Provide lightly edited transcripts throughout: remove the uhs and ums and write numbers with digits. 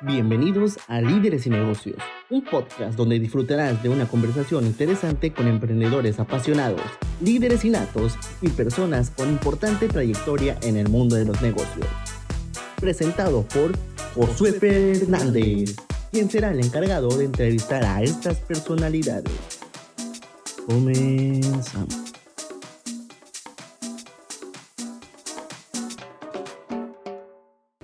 Bienvenidos a Líderes y Negocios, un podcast donde disfrutarás de una conversación interesante con emprendedores apasionados, líderes innatos y personas con importante trayectoria en el mundo de los negocios. Presentado por Josué Fernández, quien será el encargado de entrevistar a estas personalidades. Comenzamos.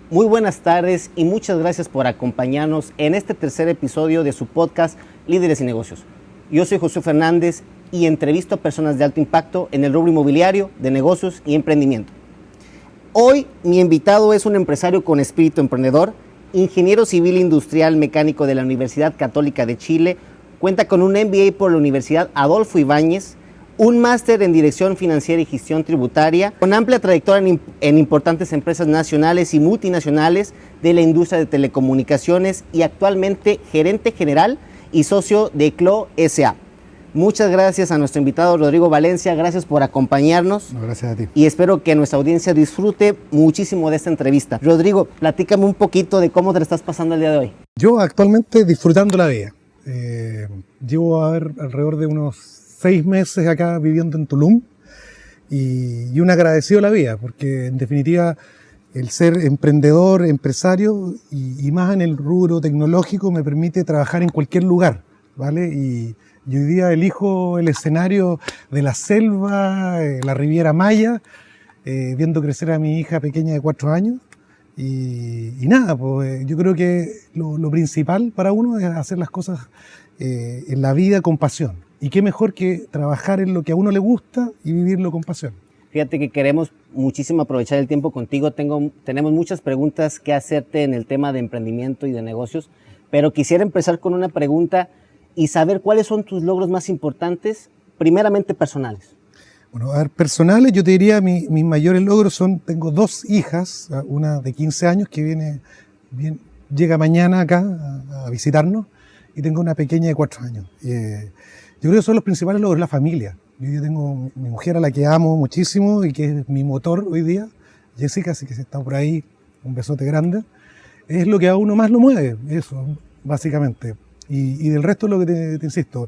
Muy buenas tardes y muchas gracias por acompañarnos en este tercer episodio de su podcast Líderes y Negocios. Yo soy Josué Fernández y entrevisto a personas de alto impacto en el rubro inmobiliario, de negocios y emprendimiento. Hoy mi invitado es un empresario con espíritu emprendedor, ingeniero civil industrial mecánico de la Universidad Católica de Chile, cuenta con un MBA por la Universidad Adolfo Ibáñez, un máster en Dirección Financiera y Gestión Tributaria, con amplia trayectoria en importantes empresas nacionales y multinacionales de la industria de telecomunicaciones y actualmente gerente general y socio de CLO S.A. Muchas gracias a nuestro invitado Rodrigo Valencia, gracias por acompañarnos. No, gracias a ti. Y espero que nuestra audiencia disfrute muchísimo de esta entrevista. Rodrigo, platícame un poquito de cómo te la estás pasando el día de hoy. Yo actualmente disfrutando la vida. Llevo alrededor de unos 6 meses acá viviendo en Tulum y un agradecido a la vida, porque en definitiva el ser emprendedor, empresario y más en el rubro tecnológico me permite trabajar en cualquier lugar, ¿vale? Y hoy día elijo el escenario de la selva, la Riviera Maya, viendo crecer a mi hija pequeña de 4 años. Y nada, pues yo creo que lo principal para uno es hacer las cosas en la vida con pasión. Y qué mejor que trabajar en lo que a uno le gusta y vivirlo con pasión. Fíjate que queremos muchísimo aprovechar el tiempo contigo. Tenemos muchas preguntas que hacerte en el tema de emprendimiento y de negocios, pero quisiera empezar con una pregunta y saber cuáles son tus logros más importantes, primeramente personales. Bueno, a ver, personales, yo te diría, mis mayores logros son, tengo 2 hijas, una de 15 años que llega mañana acá a visitarnos, y tengo una pequeña de 4 años. Yo creo que son los principales logros, la familia. Yo tengo mi mujer a la que amo muchísimo y que es mi motor hoy día, Jessica, así que si está por ahí, un besote grande. Es lo que a uno más lo mueve, eso, básicamente. Y del resto lo que te insisto,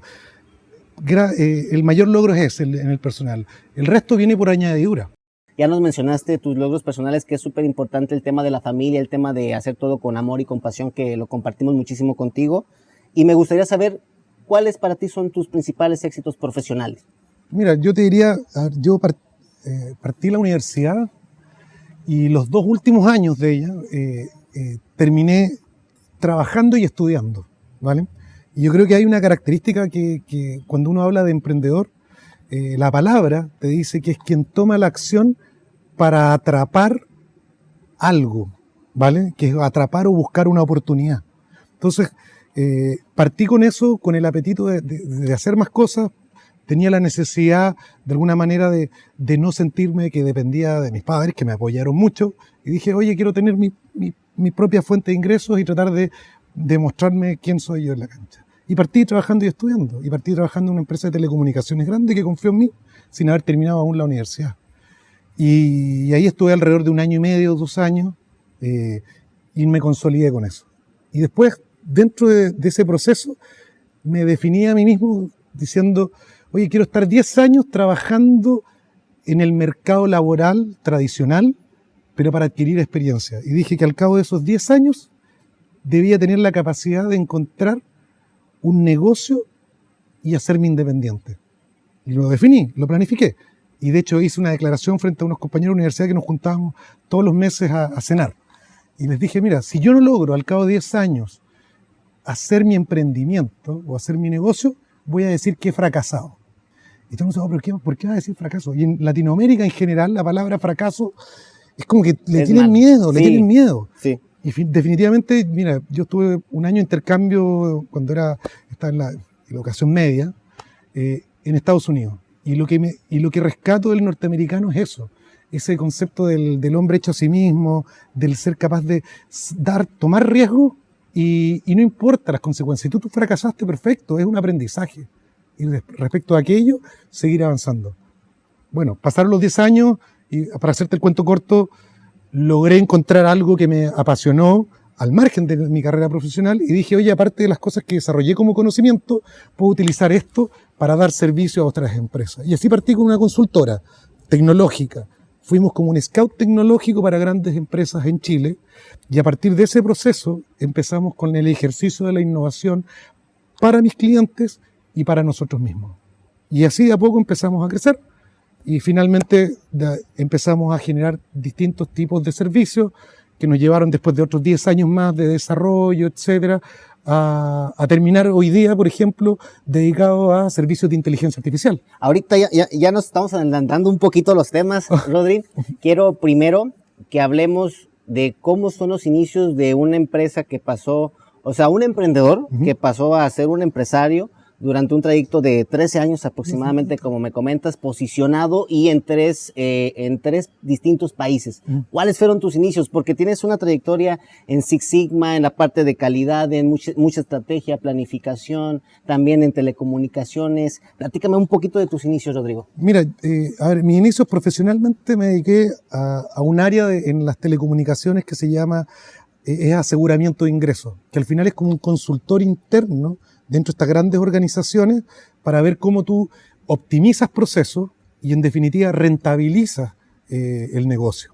el mayor logro es ese en el personal. El resto viene por añadidura. Ya nos mencionaste tus logros personales, que es súper importante el tema de la familia, el tema de hacer todo con amor y compasión, que lo compartimos muchísimo contigo. Y me gustaría saber cuáles para ti son tus principales éxitos profesionales. Mira, yo te diría, yo partí la universidad y los 2 últimos años de ella terminé trabajando y estudiando, ¿vale? Y yo creo que hay una característica que cuando uno habla de emprendedor, la palabra te dice que es quien toma la acción para atrapar algo, ¿vale? Que es atrapar o buscar una oportunidad. Entonces, partí con eso, con el apetito de hacer más cosas. Tenía la necesidad, de alguna manera, de no sentirme que dependía de mis padres, que me apoyaron mucho. Y dije, oye, quiero tener mi propia fuente de ingresos y tratar de demostrarme quién soy yo en la cancha. Y partí trabajando y estudiando. Y partí trabajando en una empresa de telecomunicaciones grande que confió en mí, sin haber terminado aún la universidad. Y ahí estuve alrededor de 1 año y medio, 2 años, y me consolidé con eso. Y después, dentro de ese proceso, me definí a mí mismo diciendo, oye, quiero estar 10 años trabajando en el mercado laboral tradicional, pero para adquirir experiencia. Y dije que al cabo de esos 10 años debía tener la capacidad de encontrar un negocio y hacerme independiente. Y lo definí, lo planifiqué. Y de hecho hice una declaración frente a unos compañeros de universidad que nos juntábamos todos los meses a cenar. Y les dije, mira, si yo no logro al cabo de 10 años hacer mi emprendimiento o hacer mi negocio, voy a decir que he fracasado. Y todo el mundo dice, ¿por qué vas a decir fracaso? Y en Latinoamérica en general la palabra fracaso es como que le tienen miedo. Sí. Y definitivamente, mira, yo estuve 1 año de intercambio cuando estaba en la educación media en Estados Unidos. Y lo que rescato del norteamericano es eso, ese concepto del hombre hecho a sí mismo, del ser capaz de tomar riesgo y no importa las consecuencias. Si tú fracasaste, perfecto, es un aprendizaje. Y respecto a aquello, seguir avanzando. Bueno, pasaron los 10 años y para hacerte el cuento corto, logré encontrar algo que me apasionó, al margen de mi carrera profesional y dije, oye, aparte de las cosas que desarrollé como conocimiento, puedo utilizar esto para dar servicio a otras empresas. Y así partí con una consultora tecnológica. Fuimos como un scout tecnológico para grandes empresas en Chile y a partir de ese proceso empezamos con el ejercicio de la innovación para mis clientes y para nosotros mismos. Y así de a poco empezamos a crecer y finalmente empezamos a generar distintos tipos de servicios que nos llevaron después de otros 10 años más de desarrollo, etcétera, a terminar hoy día, por ejemplo, dedicado a servicios de inteligencia artificial. Ahorita ya nos estamos adelantando un poquito los temas, Rodri. Quiero primero que hablemos de cómo son los inicios de una empresa que pasó, o sea, un emprendedor que pasó a ser un empresario durante un trayecto de 13 años aproximadamente, como me comentas, posicionado y en tres distintos países. ¿Cuáles fueron tus inicios? Porque tienes una trayectoria en Six Sigma, en la parte de calidad, en mucha estrategia, planificación, también en telecomunicaciones. Platícame un poquito de tus inicios, Rodrigo. Mira, a ver, mis inicios profesionalmente me dediqué a un área en las telecomunicaciones que se llama es aseguramiento de ingresos, que al final es como un consultor interno dentro de estas grandes organizaciones para ver cómo tú optimizas procesos y en definitiva rentabilizas el negocio.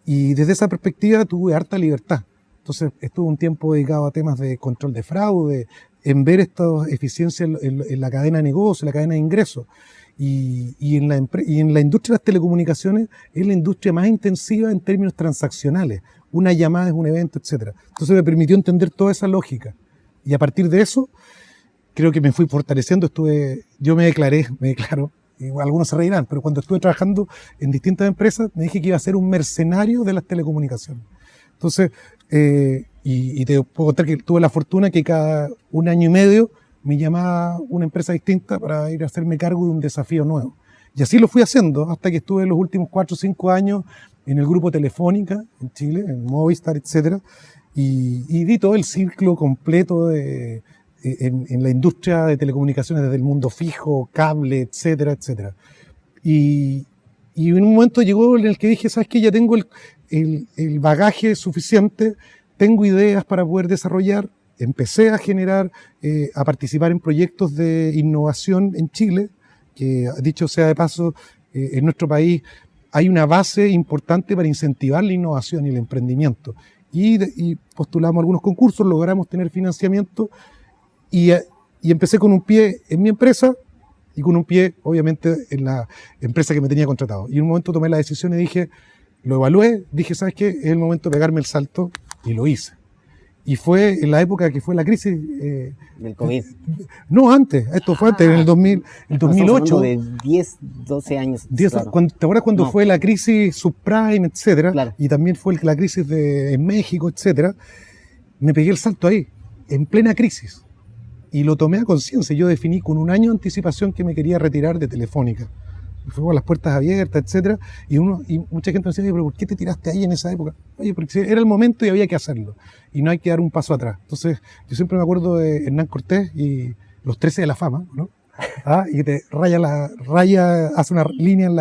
Y desde esa perspectiva tuve harta libertad. Entonces estuve un tiempo dedicado a temas de control de fraude, en ver estas eficiencias en la cadena de negocio, en la cadena de ingresos. Y en la industria de las telecomunicaciones es la industria más intensiva en términos transaccionales. Una llamada es un evento, etc. Entonces me permitió entender toda esa lógica. Y a partir de eso, creo que me fui fortaleciendo. Yo me declaro, algunos se reirán, pero cuando estuve trabajando en distintas empresas, me dije que iba a ser un mercenario de las telecomunicaciones. Entonces, y te puedo contar que tuve la fortuna que cada un año y medio me llamaba una empresa distinta para ir a hacerme cargo de un desafío nuevo. Y así lo fui haciendo hasta que estuve los últimos 4 o 5 años en el grupo Telefónica, en Chile, en Movistar, etcétera, y di todo el ciclo completo en la industria de telecomunicaciones, desde el mundo fijo, cable, etcétera, etcétera. Y en un momento llegó en el que dije, ¿sabes qué? Ya tengo el bagaje suficiente, tengo ideas para poder desarrollar. Empecé a a participar en proyectos de innovación en Chile, que dicho sea de paso, en nuestro país hay una base importante para incentivar la innovación y el emprendimiento. Y postulamos algunos concursos, logramos tener financiamiento y empecé con un pie en mi empresa y con un pie, obviamente, en la empresa que me tenía contratado. Y en un momento tomé la decisión y lo evalué, dije, ¿sabes qué? Es el momento de pegarme el salto y lo hice. Y fue en la época que fue la crisis... del COVID. No, antes. Esto fue antes, en el 2008. De 10, 12 años. Claro. ¿Te acuerdas cuando fue la crisis subprime, etcétera? Claro. Y también fue la crisis en México, etcétera. Me pegué el salto ahí, en plena crisis. Y lo tomé a conciencia. Yo definí con un año de anticipación que me quería retirar de Telefónica. Fue con las puertas abiertas, etcétera, y mucha gente me decía, pero ¿por qué te tiraste ahí en esa época? Oye, porque era el momento y había que hacerlo, y no hay que dar un paso atrás. Entonces, yo siempre me acuerdo de Hernán Cortés y los 13 de la fama, ¿no? Y te hace una línea en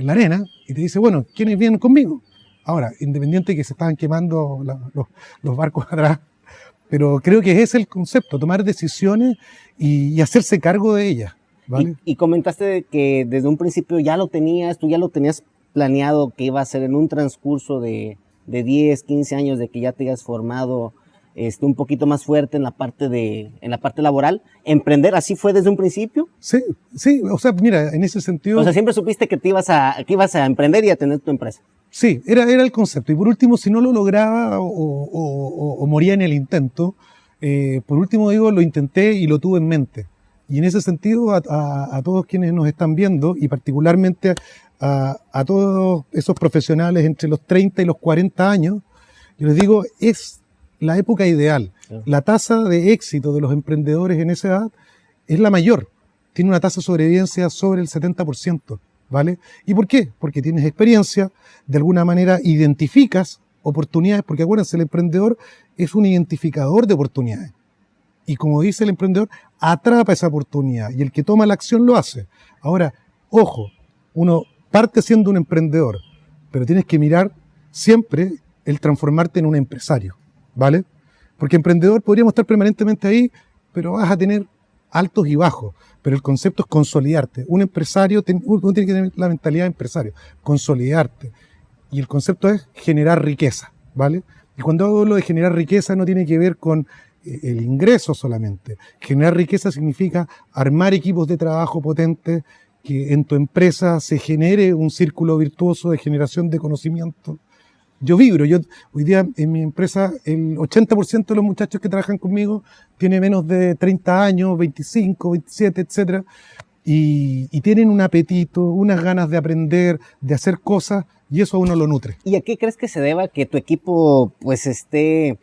la arena, y te dice, bueno, ¿quiénes vienen conmigo? Ahora, independiente de que se estaban quemando los barcos atrás, pero creo que ese es el concepto, tomar decisiones y hacerse cargo de ellas. ¿Vale? Y comentaste que desde un principio tú ya lo tenías planeado que iba a ser en un transcurso de 10, 15 años de que ya te hayas formado un poquito más fuerte en la parte laboral. ¿Emprender así fue desde un principio? Sí, o sea, mira, en ese sentido... O sea, siempre supiste que ibas a emprender y a tener tu empresa. Sí, era el concepto. Y por último, si no lo lograba o moría en el intento, por último digo, lo intenté y lo tuve en mente. Y en ese sentido, a todos quienes nos están viendo, y particularmente a todos esos profesionales entre los 30 y los 40 años, yo les digo, es la época ideal. Sí. La tasa de éxito de los emprendedores en esa edad es la mayor. Tiene una tasa de sobrevivencia sobre el 70%, ¿vale? ¿Y por qué? Porque tienes experiencia, de alguna manera identificas oportunidades, porque acuérdense, el emprendedor es un identificador de oportunidades. Y como dice el emprendedor, atrapa esa oportunidad y el que toma la acción lo hace. Ahora, ojo, uno parte siendo un emprendedor, pero tienes que mirar siempre el transformarte en un empresario. ¿vale? Porque emprendedor podríamos estar permanentemente ahí, pero vas a tener altos y bajos. Pero el concepto es consolidarte. Un empresario, uno tiene que tener la mentalidad de empresario, consolidarte. Y el concepto es generar riqueza, ¿vale? Y cuando hablo de generar riqueza no tiene que ver con el ingreso solamente. Generar riqueza significa armar equipos de trabajo potentes, que en tu empresa se genere un círculo virtuoso de generación de conocimiento. Yo vibro, hoy día en mi empresa el 80% de los muchachos que trabajan conmigo tiene menos de 30 años, 25, 27, etcétera, y tienen un apetito, unas ganas de aprender, de hacer cosas, y eso a uno lo nutre. ¿Y a qué crees que se deba que tu equipo pues esté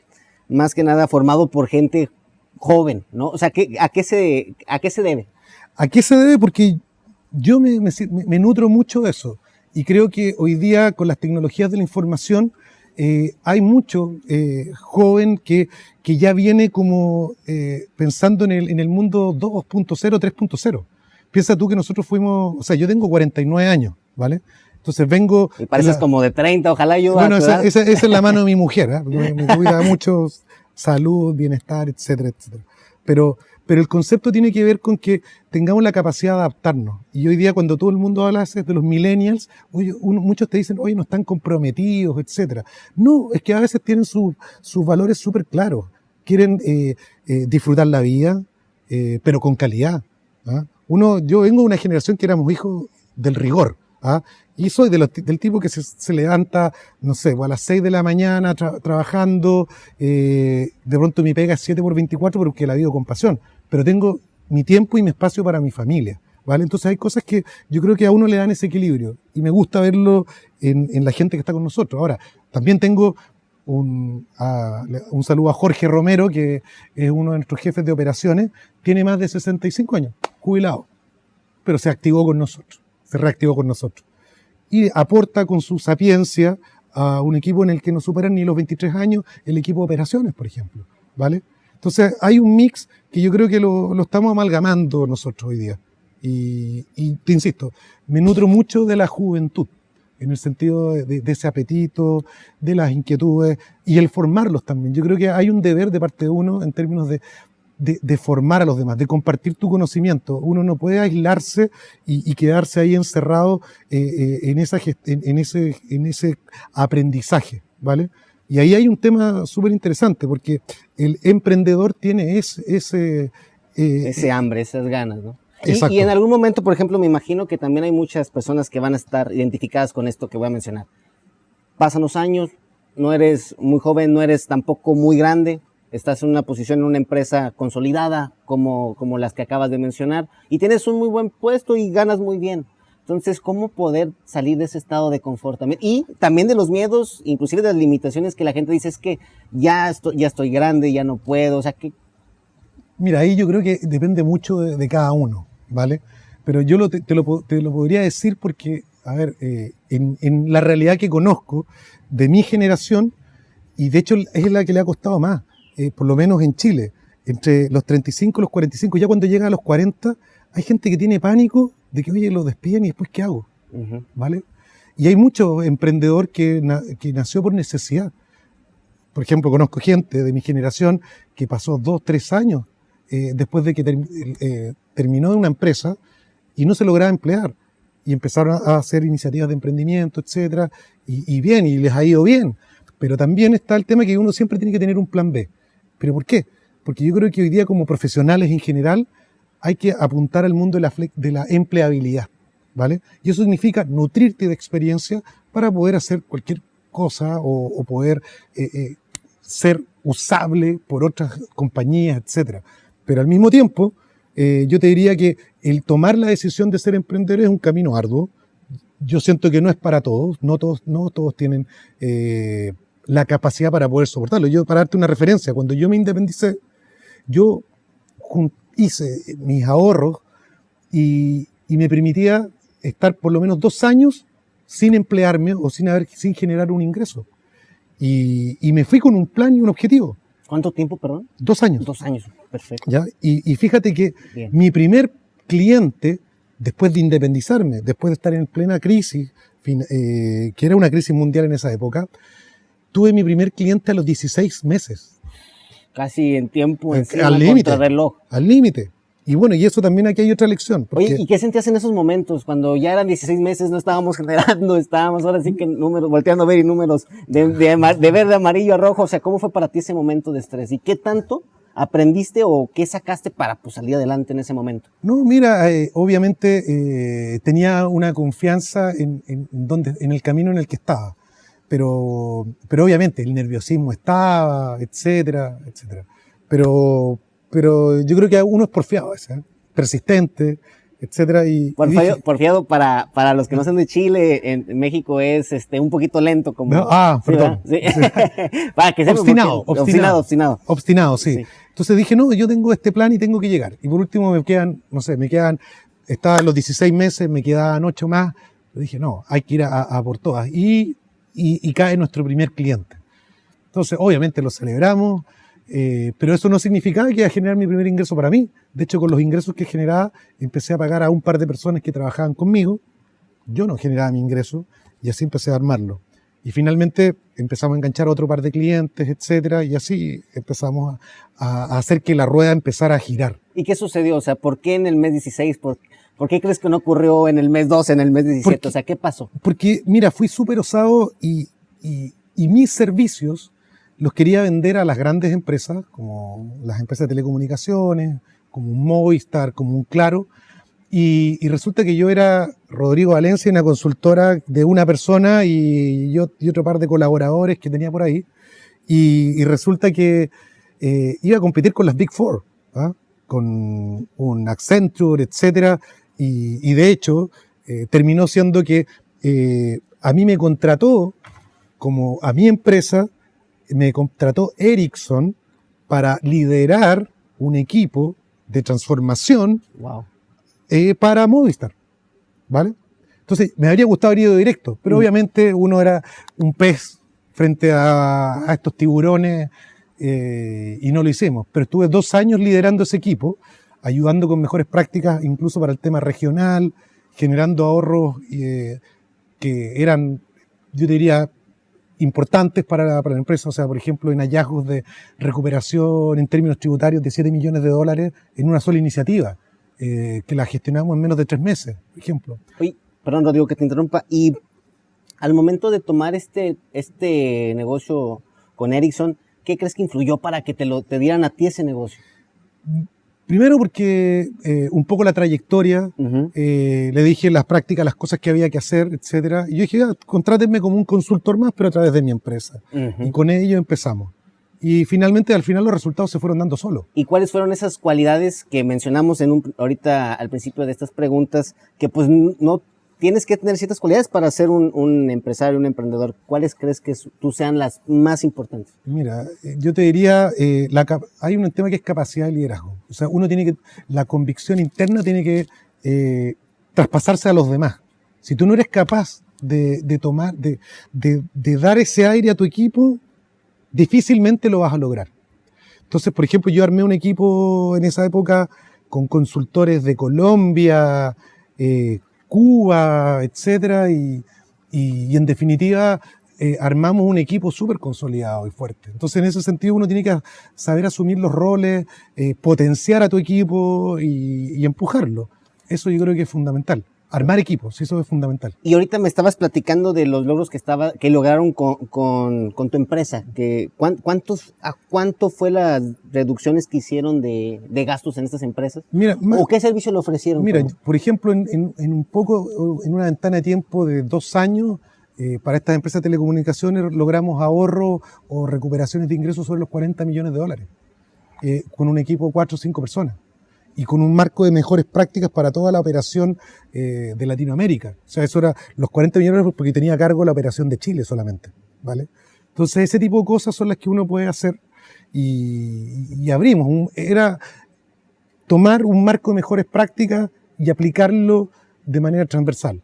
más que nada formado por gente joven, ¿no? O sea, ¿a qué se debe? ¿A qué se debe? Porque yo me nutro mucho de eso. Y creo que hoy día, con las tecnologías de la información, hay mucho joven que ya viene como pensando en el mundo 2.0, 3.0. Piensa tú que nosotros fuimos, o sea, yo tengo 49 años, ¿vale? Entonces vengo... Y pareces como de 30, ojalá yo... Bueno, esa es la mano de mi mujer, ¿eh? Me cuida mucho salud, bienestar, etcétera, etcétera. Pero el concepto tiene que ver con que tengamos la capacidad de adaptarnos. Y hoy día cuando todo el mundo habla de los millennials, muchos te dicen, oye, no están comprometidos, etcétera. No, es que a veces tienen sus valores súper claros. Quieren disfrutar la vida, pero con calidad. ¿Ah? Yo vengo de una generación que éramos hijos del rigor. ¿Ah? Y soy del tipo que se levanta, no sé, a las 6 de la mañana trabajando, de pronto mi pega es 7x24 porque la vivo con pasión, pero tengo mi tiempo y mi espacio para mi familia, ¿vale? Entonces hay cosas que yo creo que a uno le dan ese equilibrio y me gusta verlo en la gente que está con nosotros. Ahora, también tengo un saludo a Jorge Romero, que es uno de nuestros jefes de operaciones, tiene más de 65 años, jubilado, pero se activó con nosotros. Se reactivó con nosotros. Y aporta con su sapiencia a un equipo en el que no superan ni los 23 años, el equipo de operaciones, por ejemplo, ¿vale? Entonces hay un mix que yo creo que lo estamos amalgamando nosotros hoy día. Y te insisto, me nutro mucho de la juventud, en el sentido de ese apetito, de las inquietudes y el formarlos también. Yo creo que hay un deber de parte de uno en términos de formar a los demás, de compartir tu conocimiento. Uno no puede aislarse y quedarse ahí encerrado en ese aprendizaje, ¿vale? Y ahí hay un tema súper interesante, porque el emprendedor tiene ese hambre, esas ganas, ¿no? Exacto. Y en algún momento, por ejemplo, me imagino que también hay muchas personas que van a estar identificadas con esto que voy a mencionar. Pasan los años, no eres muy joven, no eres tampoco muy grande, estás en una posición en una empresa consolidada como las que acabas de mencionar y tienes un muy buen puesto y ganas muy bien. Entonces, ¿cómo poder salir de ese estado de confort también? Y también de los miedos, inclusive de las limitaciones que la gente dice, es que ya estoy grande, ya no puedo, o sea, que... Mira, ahí yo creo que depende mucho de cada uno, ¿vale? Pero yo te lo podría decir porque, a ver, en la realidad que conozco de mi generación, y de hecho es la que le ha costado más, por lo menos en Chile, entre los 35 y los 45, ya cuando llega a los 40, hay gente que tiene pánico de que, oye, lo despiden y después ¿qué hago? ¿Vale? Y hay mucho emprendedor que nació por necesidad. Por ejemplo, conozco gente de mi generación que pasó 2, 3 años después de que terminó de una empresa y no se lograba emplear. Y empezaron a hacer iniciativas de emprendimiento, etcétera, y bien, y les ha ido bien. Pero también está el tema que uno siempre tiene que tener un plan B. ¿Pero por qué? Porque yo creo que hoy día, como profesionales en general, hay que apuntar al mundo de la empleabilidad, ¿vale? Y eso significa nutrirte de experiencia para poder hacer cualquier cosa o poder ser usable por otras compañías, etcétera. Pero al mismo tiempo, yo te diría que el tomar la decisión de ser emprendedor es un camino arduo. Yo siento que no es para todos, no todos tienen la capacidad para poder soportarlo. Yo, para darte una referencia, cuando yo me independicé, yo hice mis ahorros y me permitía estar por lo menos 2 años sin emplearme o sin generar un ingreso. Y me fui con un plan y un objetivo. ¿Cuánto tiempo, perdón? 2 años. 2 años, perfecto. ¿Ya? Y fíjate que Bien. Mi primer cliente, después de independizarme, después de estar en plena crisis, que era una crisis mundial en esa época, tuve mi primer cliente a los 16 meses. Casi en tiempo, encima, Al límite. contrarreloj. Al límite. Y bueno, y eso también aquí hay otra lección. Porque, Oye, ¿y qué sentías en esos momentos? Cuando ya eran 16 meses, no estábamos generando, estábamos ahora sí que números, volteando a ver y números de verde, amarillo a rojo. O sea, ¿cómo fue para ti ese momento de estrés? ¿Y qué tanto aprendiste o qué sacaste para pues, salir adelante en ese momento? no, mira, obviamente tenía una confianza en el camino en el que estaba. Pero obviamente el nerviosismo estaba, etcétera, etcétera. Pero yo creo que uno es porfiado, ¿eh? Persistente, etcétera. Porfiado para los que no son de Chile, en México es un poquito lento. Como, perdón. Sí. Para que obstinado, sí. Entonces dije, no, yo tengo este plan y tengo que llegar. Y por último estaba en los 16 meses, me quedaban 8 más. Yo dije, no, hay que ir a por todas. Y cae nuestro primer cliente. Entonces, obviamente lo celebramos, pero eso no significaba que iba a generar mi primer ingreso para mí. De hecho, con los ingresos que generaba, empecé a pagar a un par de personas que trabajaban conmigo. Yo no generaba mi ingreso y así empecé a armarlo. Y finalmente empezamos a enganchar a otro par de clientes, etcétera, y así empezamos a hacer que la rueda empezara a girar. ¿Y qué sucedió? O sea, ¿por qué en el mes 16? ¿Por qué crees que no ocurrió en el mes 12, en el mes 17? O sea, ¿qué pasó? Porque, mira, fui súper osado y mis servicios los quería vender a las grandes empresas, como las empresas de telecomunicaciones, como un Movistar, como un Claro, y resulta que yo era Rodrigo Valencia, una consultora de una persona y otro par de colaboradores que tenía por ahí, y resulta que iba a competir con las Big Four, ¿ah? Con un Accenture, etcétera, y de hecho terminó siendo que a mí me contrató, como a mi empresa, me contrató Ericsson para liderar un equipo de transformación para Movistar, ¿vale? Entonces, me habría gustado haber ido directo, pero obviamente uno era un pez frente a estos tiburones y no lo hicimos. Pero estuve 2 años liderando ese equipo, ayudando con mejores prácticas, incluso para el tema regional, generando ahorros que eran, yo diría, importantes para la empresa. O sea, por ejemplo, en hallazgos de recuperación en términos tributarios de $7 millones en una sola iniciativa, que la gestionamos en menos de 3 meses, por ejemplo. Oye, perdón, Rodrigo, que te interrumpa. Y al momento de tomar este negocio con Ericsson, ¿qué crees que influyó para que te dieran a ti ese negocio? Primero porque un poco la trayectoria, le dije las prácticas, las cosas que había que hacer, etcétera. Y yo dije, contrátenme como un consultor más, pero a través de mi empresa. Y con ello empezamos. Y finalmente, al final, los resultados se fueron dando solos. ¿Y cuáles fueron esas cualidades que mencionamos ahorita al principio de estas preguntas, que pues no tienes que tener ciertas cualidades para ser un empresario, un emprendedor? ¿Cuáles crees que tú sean las más importantes? Mira, yo te diría, hay un tema que es capacidad de liderazgo. O sea, la convicción interna tiene que traspasarse a los demás. Si tú no eres capaz de dar ese aire a tu equipo, difícilmente lo vas a lograr. Entonces, por ejemplo, yo armé un equipo en esa época con consultores de Colombia, Cuba, etcétera, y en definitiva armamos un equipo súper consolidado y fuerte. Entonces, en ese sentido, uno tiene que saber asumir los roles, potenciar a tu equipo y empujarlo. Eso yo creo que es fundamental. Armar equipos, eso es fundamental. Y ahorita me estabas platicando de los logros que lograron con tu empresa. ¿Cuánto fue las reducciones que hicieron de gastos en estas empresas? Mira, ¿O qué servicio le ofrecieron? Mira, por ejemplo, en una ventana de tiempo de 2 años, para estas empresas de telecomunicaciones logramos ahorro o recuperaciones de ingresos sobre los $40 millones, con un equipo de 4 o 5 personas. Y con un marco de mejores prácticas para toda la operación de Latinoamérica. O sea, eso era los 40 millones porque tenía a cargo la operación de Chile solamente, ¿vale? Entonces, ese tipo de cosas son las que uno puede hacer y abrimos. Era tomar un marco de mejores prácticas y aplicarlo de manera transversal.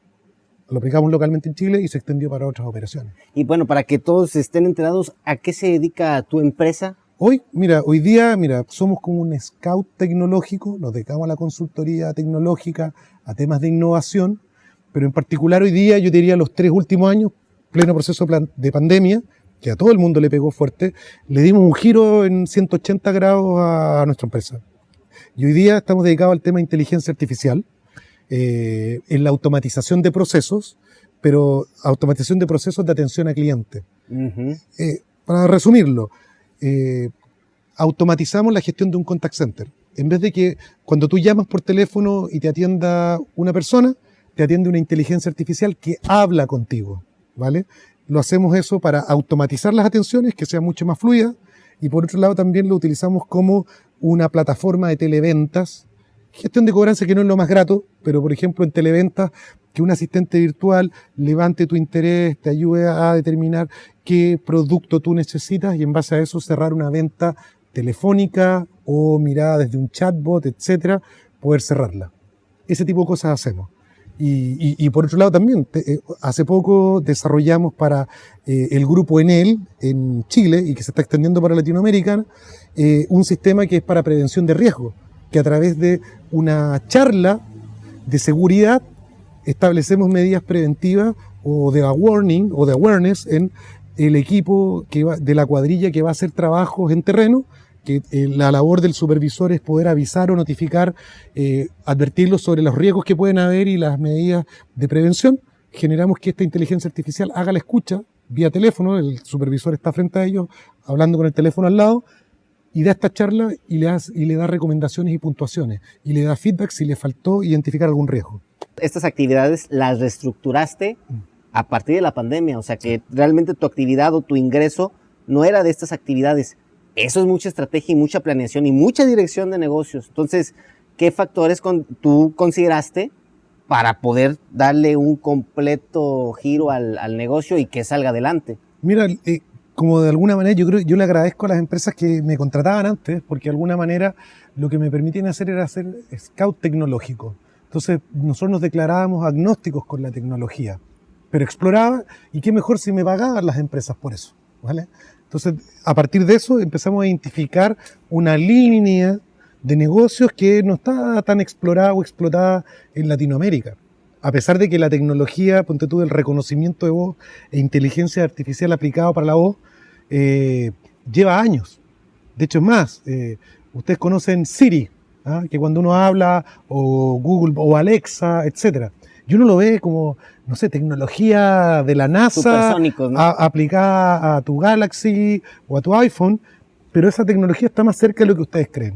Lo aplicamos localmente en Chile y se extendió para otras operaciones. Y bueno, para que todos estén enterados, ¿a qué se dedica tu empresa? Hoy día, somos como un scout tecnológico, nos dedicamos a la consultoría tecnológica, a temas de innovación, pero en particular hoy día, yo diría los 3 últimos años, pleno proceso de pandemia, que a todo el mundo le pegó fuerte, le dimos un giro en 180 grados a nuestra empresa. Y hoy día estamos dedicados al tema de inteligencia artificial, en la automatización de procesos, pero automatización de procesos de atención a cliente. Para resumirlo, automatizamos la gestión de un contact center. En vez de que cuando tú llamas por teléfono y te atienda una persona, te atiende una inteligencia artificial que habla contigo, ¿vale? Lo hacemos eso para automatizar las atenciones, que sean mucho más fluidas, y por otro lado también lo utilizamos como una plataforma de televentas, gestión de cobranza que no es lo más grato, pero por ejemplo en televentas, que un asistente virtual levante tu interés, te ayude a determinar qué producto tú necesitas y en base a eso cerrar una venta telefónica o mirada desde un chatbot, etcétera, poder cerrarla. Ese tipo de cosas hacemos. Y por otro lado también, hace poco desarrollamos para el grupo Enel en Chile y que se está extendiendo para Latinoamérica, un sistema que es para prevención de riesgo, que a través de una charla de seguridad establecemos medidas preventivas o de warning o de awareness en el equipo de la cuadrilla que va a hacer trabajos en terreno, que la labor del supervisor es poder avisar o notificar, advertirlos sobre los riesgos que pueden haber y las medidas de prevención. Generamos que esta inteligencia artificial haga la escucha vía teléfono, el supervisor está frente a ellos, hablando con el teléfono al lado, y da esta charla y le da recomendaciones y puntuaciones, y le da feedback si le faltó identificar algún riesgo. Estas actividades las reestructuraste a partir de la pandemia, o sea que realmente tu actividad o tu ingreso no era de estas actividades. Eso es mucha estrategia y mucha planeación y mucha dirección de negocios. Entonces, ¿qué factores tú consideraste para poder darle un completo giro al negocio y que salga adelante? Mira, como de alguna manera yo le agradezco a las empresas que me contrataban antes, porque de alguna manera lo que me permitían hacer era hacer scout tecnológico. Entonces nosotros nos declarábamos agnósticos con la tecnología, pero exploraba, y qué mejor si me pagaban las empresas por eso, ¿vale? Entonces a partir de eso empezamos a identificar una línea de negocios que no está tan explorada o explotada en Latinoamérica. A pesar de que la tecnología, ponte tú, del reconocimiento de voz e inteligencia artificial aplicado para la voz, lleva años. De hecho, es más, ustedes conocen Siri, ¿ah? Que cuando uno habla, o Google, o Alexa, etcétera, y uno lo ve como, no sé, tecnología de la NASA, supersónicos, ¿no? Aplicada a tu Galaxy o a tu iPhone, pero esa tecnología está más cerca de lo que ustedes creen.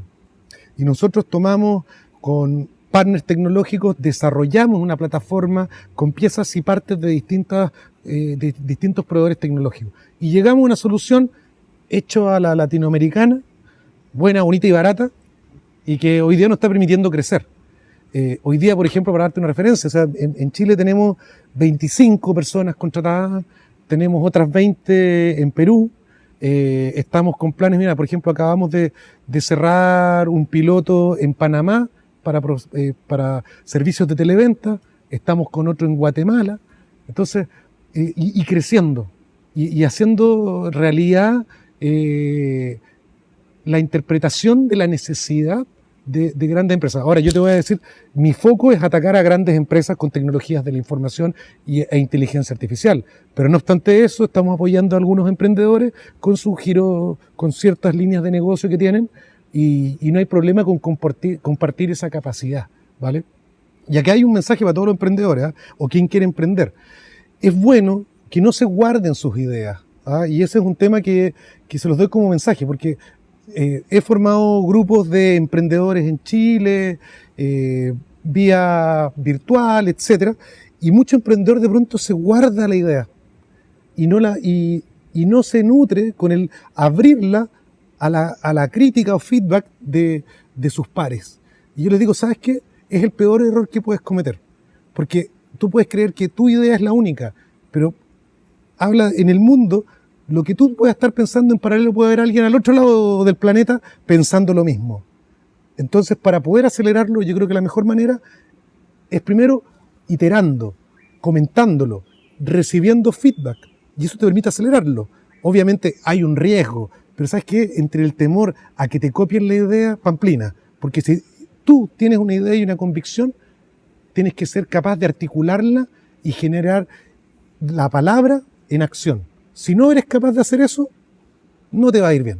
Y nosotros tomamos con partners tecnológicos, desarrollamos una plataforma con piezas y partes de distintos proveedores tecnológicos. Y llegamos a una solución hecha a la latinoamericana, buena, bonita y barata, y que hoy día nos está permitiendo crecer. Hoy día, por ejemplo, para darte una referencia, o sea, en Chile tenemos 25 personas contratadas, tenemos otras 20 en Perú, estamos con planes, mira, por ejemplo, acabamos de cerrar un piloto en Panamá para servicios de televenta, estamos con otro en Guatemala, entonces, y creciendo, y haciendo realidad la interpretación de la necesidad de grandes empresas. Ahora, yo te voy a decir, mi foco es atacar a grandes empresas con tecnologías de la información e inteligencia artificial. Pero no obstante eso, estamos apoyando a algunos emprendedores con su giro, con ciertas líneas de negocio que tienen, y no hay problema con compartir esa capacidad, ¿vale? Y aquí hay un mensaje para todos los emprendedores, ¿eh? O quien quiere emprender. Es bueno que no se guarden sus ideas, ¿ah? Y ese es un tema que se los doy como mensaje, porque he formado grupos de emprendedores en Chile, vía virtual, etcétera, y mucho emprendedor de pronto se guarda la idea y no se nutre con el abrirla a la crítica o feedback de sus pares. Y yo les digo, ¿sabes qué? Es el peor error que puedes cometer, porque tú puedes creer que tu idea es la única, pero habla en el mundo. Lo que tú puedas estar pensando en paralelo, puede haber alguien al otro lado del planeta pensando lo mismo. Entonces, para poder acelerarlo, yo creo que la mejor manera es primero iterando, comentándolo, recibiendo feedback, y eso te permite acelerarlo. Obviamente hay un riesgo, pero ¿sabes qué? Entre el temor a que te copien la idea, pamplina, porque si tú tienes una idea y una convicción, tienes que ser capaz de articularla y generar la palabra en acción. Si no eres capaz de hacer eso, no te va a ir bien.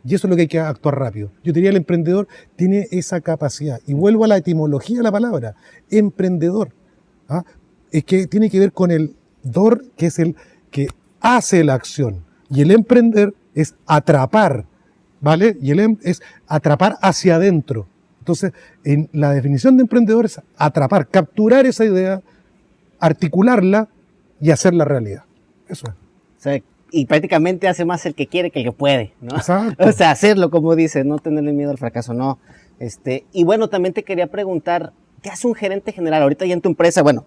Y eso es lo que hay que actuar rápido. Yo diría el emprendedor tiene esa capacidad. Y vuelvo a la etimología de la palabra, emprendedor. ¿Ah? Es que tiene que ver con el dor, que es el que hace la acción. Y el emprender es atrapar, ¿vale? Y el es atrapar hacia adentro. Entonces, en la definición de emprendedor es atrapar, capturar esa idea, articularla y hacerla realidad. Eso es. O sea, y prácticamente hace más el que quiere que el que puede, ¿no? Exacto. O sea, hacerlo, como dices, no tenerle miedo al fracaso, no. Y bueno, también te quería preguntar, ¿qué hace un gerente general? Ahorita ya en tu empresa, bueno,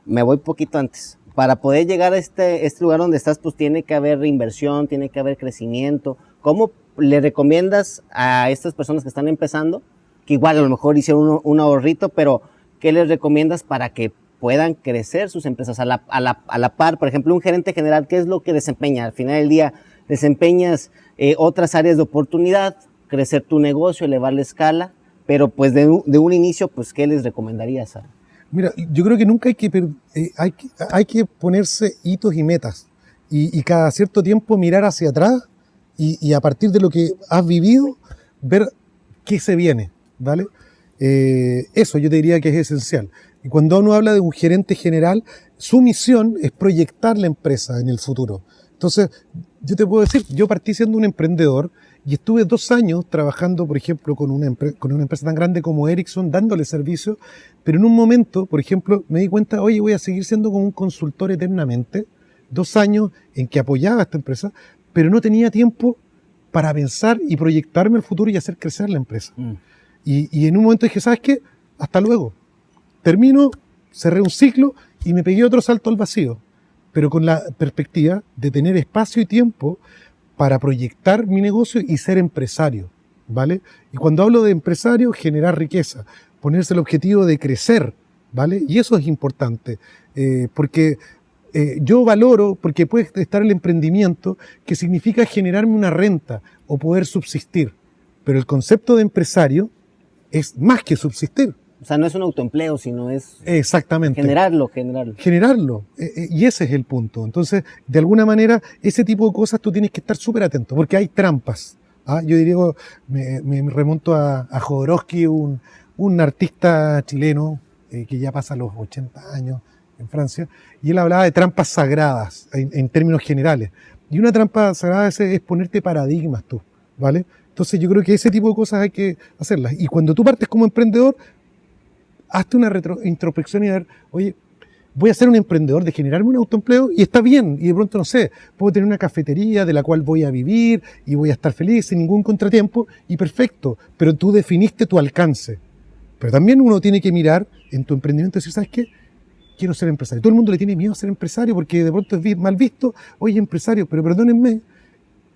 me voy poquito antes. Para poder llegar a este lugar donde estás, pues tiene que haber inversión, tiene que haber crecimiento. ¿Cómo le recomiendas a estas personas que están empezando, que igual a lo mejor hicieron un ahorrito, pero qué les recomiendas para que puedan crecer sus empresas a la par? Por ejemplo, un gerente general, ¿qué es lo que desempeña? Al final del día, desempeñas otras áreas de oportunidad, crecer tu negocio, elevar la escala, pero pues de un inicio, pues, ¿qué les recomendarías? Mira, yo creo que nunca hay que ponerse hitos y metas y cada cierto tiempo mirar hacia atrás y a partir de lo que has vivido, ver qué se viene, ¿vale? Eso yo te diría que es esencial. Y cuando uno habla de un gerente general, su misión es proyectar la empresa en el futuro. Entonces, yo te puedo decir, yo partí siendo un emprendedor y estuve 2 años trabajando, por ejemplo, con una empresa tan grande como Ericsson, dándole servicio, pero en un momento, por ejemplo, me di cuenta, oye, voy a seguir siendo como un consultor eternamente, 2 años en que apoyaba a esta empresa, pero no tenía tiempo para pensar y proyectarme al futuro y hacer crecer la empresa. Y en un momento dije, ¿sabes qué? Hasta luego. Termino, cerré un ciclo y me pegué otro salto al vacío, pero con la perspectiva de tener espacio y tiempo para proyectar mi negocio y ser empresario, ¿vale? Y cuando hablo de empresario, generar riqueza, ponerse el objetivo de crecer, ¿vale? Y eso es importante, porque yo valoro, porque puede estar el emprendimiento, que significa generarme una renta o poder subsistir, pero el concepto de empresario es más que subsistir. O sea, no es un autoempleo, sino es Exactamente. Generarlo. Y ese es el punto. Entonces, de alguna manera, ese tipo de cosas tú tienes que estar súper atento, porque hay trampas. ¿Ah? Yo diría, me remonto a Jodorowsky, un artista chileno que ya pasa los 80 años en Francia, y él hablaba de trampas sagradas en términos generales. Y una trampa sagrada es ponerte paradigmas tú, ¿vale? Entonces yo creo que ese tipo de cosas hay que hacerlas. Y cuando tú partes como emprendedor, hazte una introspección y a ver, oye, voy a ser un emprendedor de generarme un autoempleo y está bien, y de pronto, no sé, puedo tener una cafetería de la cual voy a vivir y voy a estar feliz sin ningún contratiempo y perfecto, pero tú definiste tu alcance. Pero también uno tiene que mirar en tu emprendimiento y decir, ¿sabes qué? Quiero ser empresario. Todo el mundo le tiene miedo a ser empresario porque de pronto es mal visto, oye, empresario, pero perdónenme,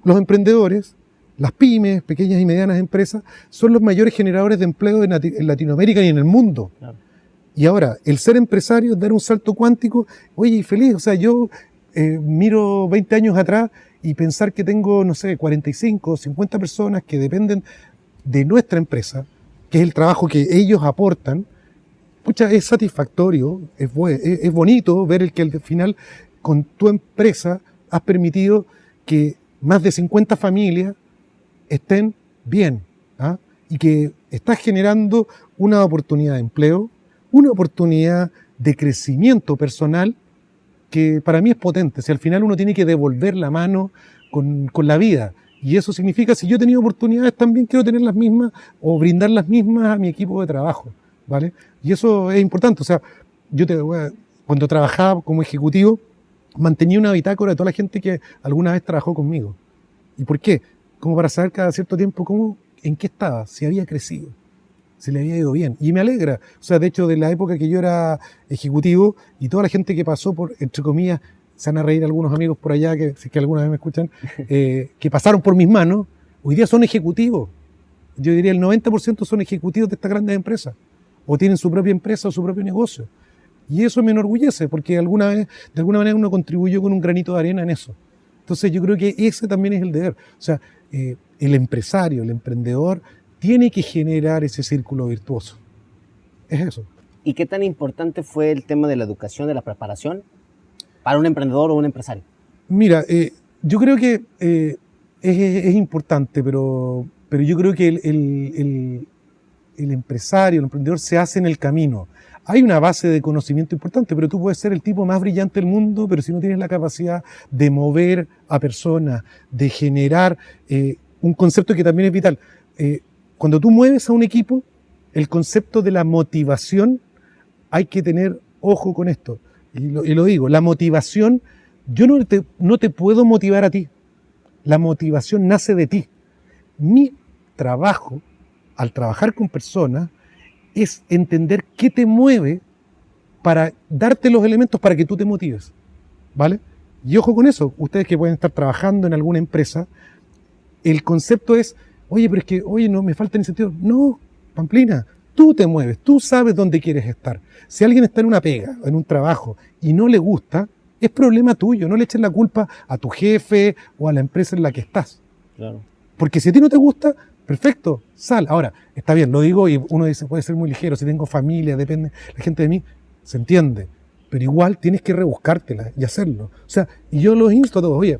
los emprendedores, las pymes, pequeñas y medianas empresas, son los mayores generadores de empleo en Latinoamérica y en el mundo. Claro. Y ahora, el ser empresario es dar un salto cuántico, oye, feliz, o sea, yo miro 20 años atrás y pensar que tengo, no sé, 45 o 50 personas que dependen de nuestra empresa, que es el trabajo que ellos aportan, pucha, es satisfactorio, es bonito ver el que al final con tu empresa has permitido que más de 50 familias estén bien, ¿ah? Y que estás generando una oportunidad de empleo, una oportunidad de crecimiento personal que para mí es potente. Si al final uno tiene que devolver la mano con la vida, y eso significa, si yo he tenido oportunidades, también quiero tener las mismas o brindar las mismas a mi equipo de trabajo, ¿vale? Y eso es importante. O sea, cuando trabajaba como ejecutivo, mantenía una bitácora de toda la gente que alguna vez trabajó conmigo. ¿Y por qué? Como para saber cada cierto tiempo en qué estaba, si había crecido, si le había ido bien. Y me alegra. O sea, de hecho, de la época que yo era ejecutivo y toda la gente que pasó por, entre comillas, se van a reír algunos amigos por allá, si es que alguna vez me escuchan, que pasaron por mis manos, hoy día son ejecutivos. Yo diría el 90% son ejecutivos de estas grandes empresas, o tienen su propia empresa o su propio negocio. Y eso me enorgullece, porque de alguna manera uno contribuyó con un granito de arena en eso. Entonces yo creo que ese también es el deber. O sea, el empresario, el emprendedor, tiene que generar ese círculo virtuoso. Es eso. ¿Y qué tan importante fue el tema de la educación, de la preparación para un emprendedor o un empresario? Mira, yo creo que es importante, pero yo creo que el empresario, el emprendedor se hace en el camino. Hay una base de conocimiento importante, pero tú puedes ser el tipo más brillante del mundo, pero si no tienes la capacidad de mover a personas, de generar un concepto que también es vital. Cuando tú mueves a un equipo, el concepto de la motivación, hay que tener ojo con esto. Y lo digo, la motivación, yo no te puedo motivar a ti. La motivación nace de ti. Mi trabajo, al trabajar con personas, es entender qué te mueve para darte los elementos para que tú te motives, ¿vale? Y ojo con eso, ustedes que pueden estar trabajando en alguna empresa, el concepto es, oye, pero es que, oye, no, me falta incentivo. No, Pamplina, tú te mueves, tú sabes dónde quieres estar. Si alguien está en una pega, en un trabajo, y no le gusta, es problema tuyo, no le eches la culpa a tu jefe o a la empresa en la que estás. Claro. Porque si a ti no te gusta, perfecto, sal. Ahora, está bien, lo digo y uno dice, puede ser muy ligero, si tengo familia, depende la gente de mí, se entiende. Pero igual tienes que rebuscártela y hacerlo. O sea, y yo los insto a todos, oye,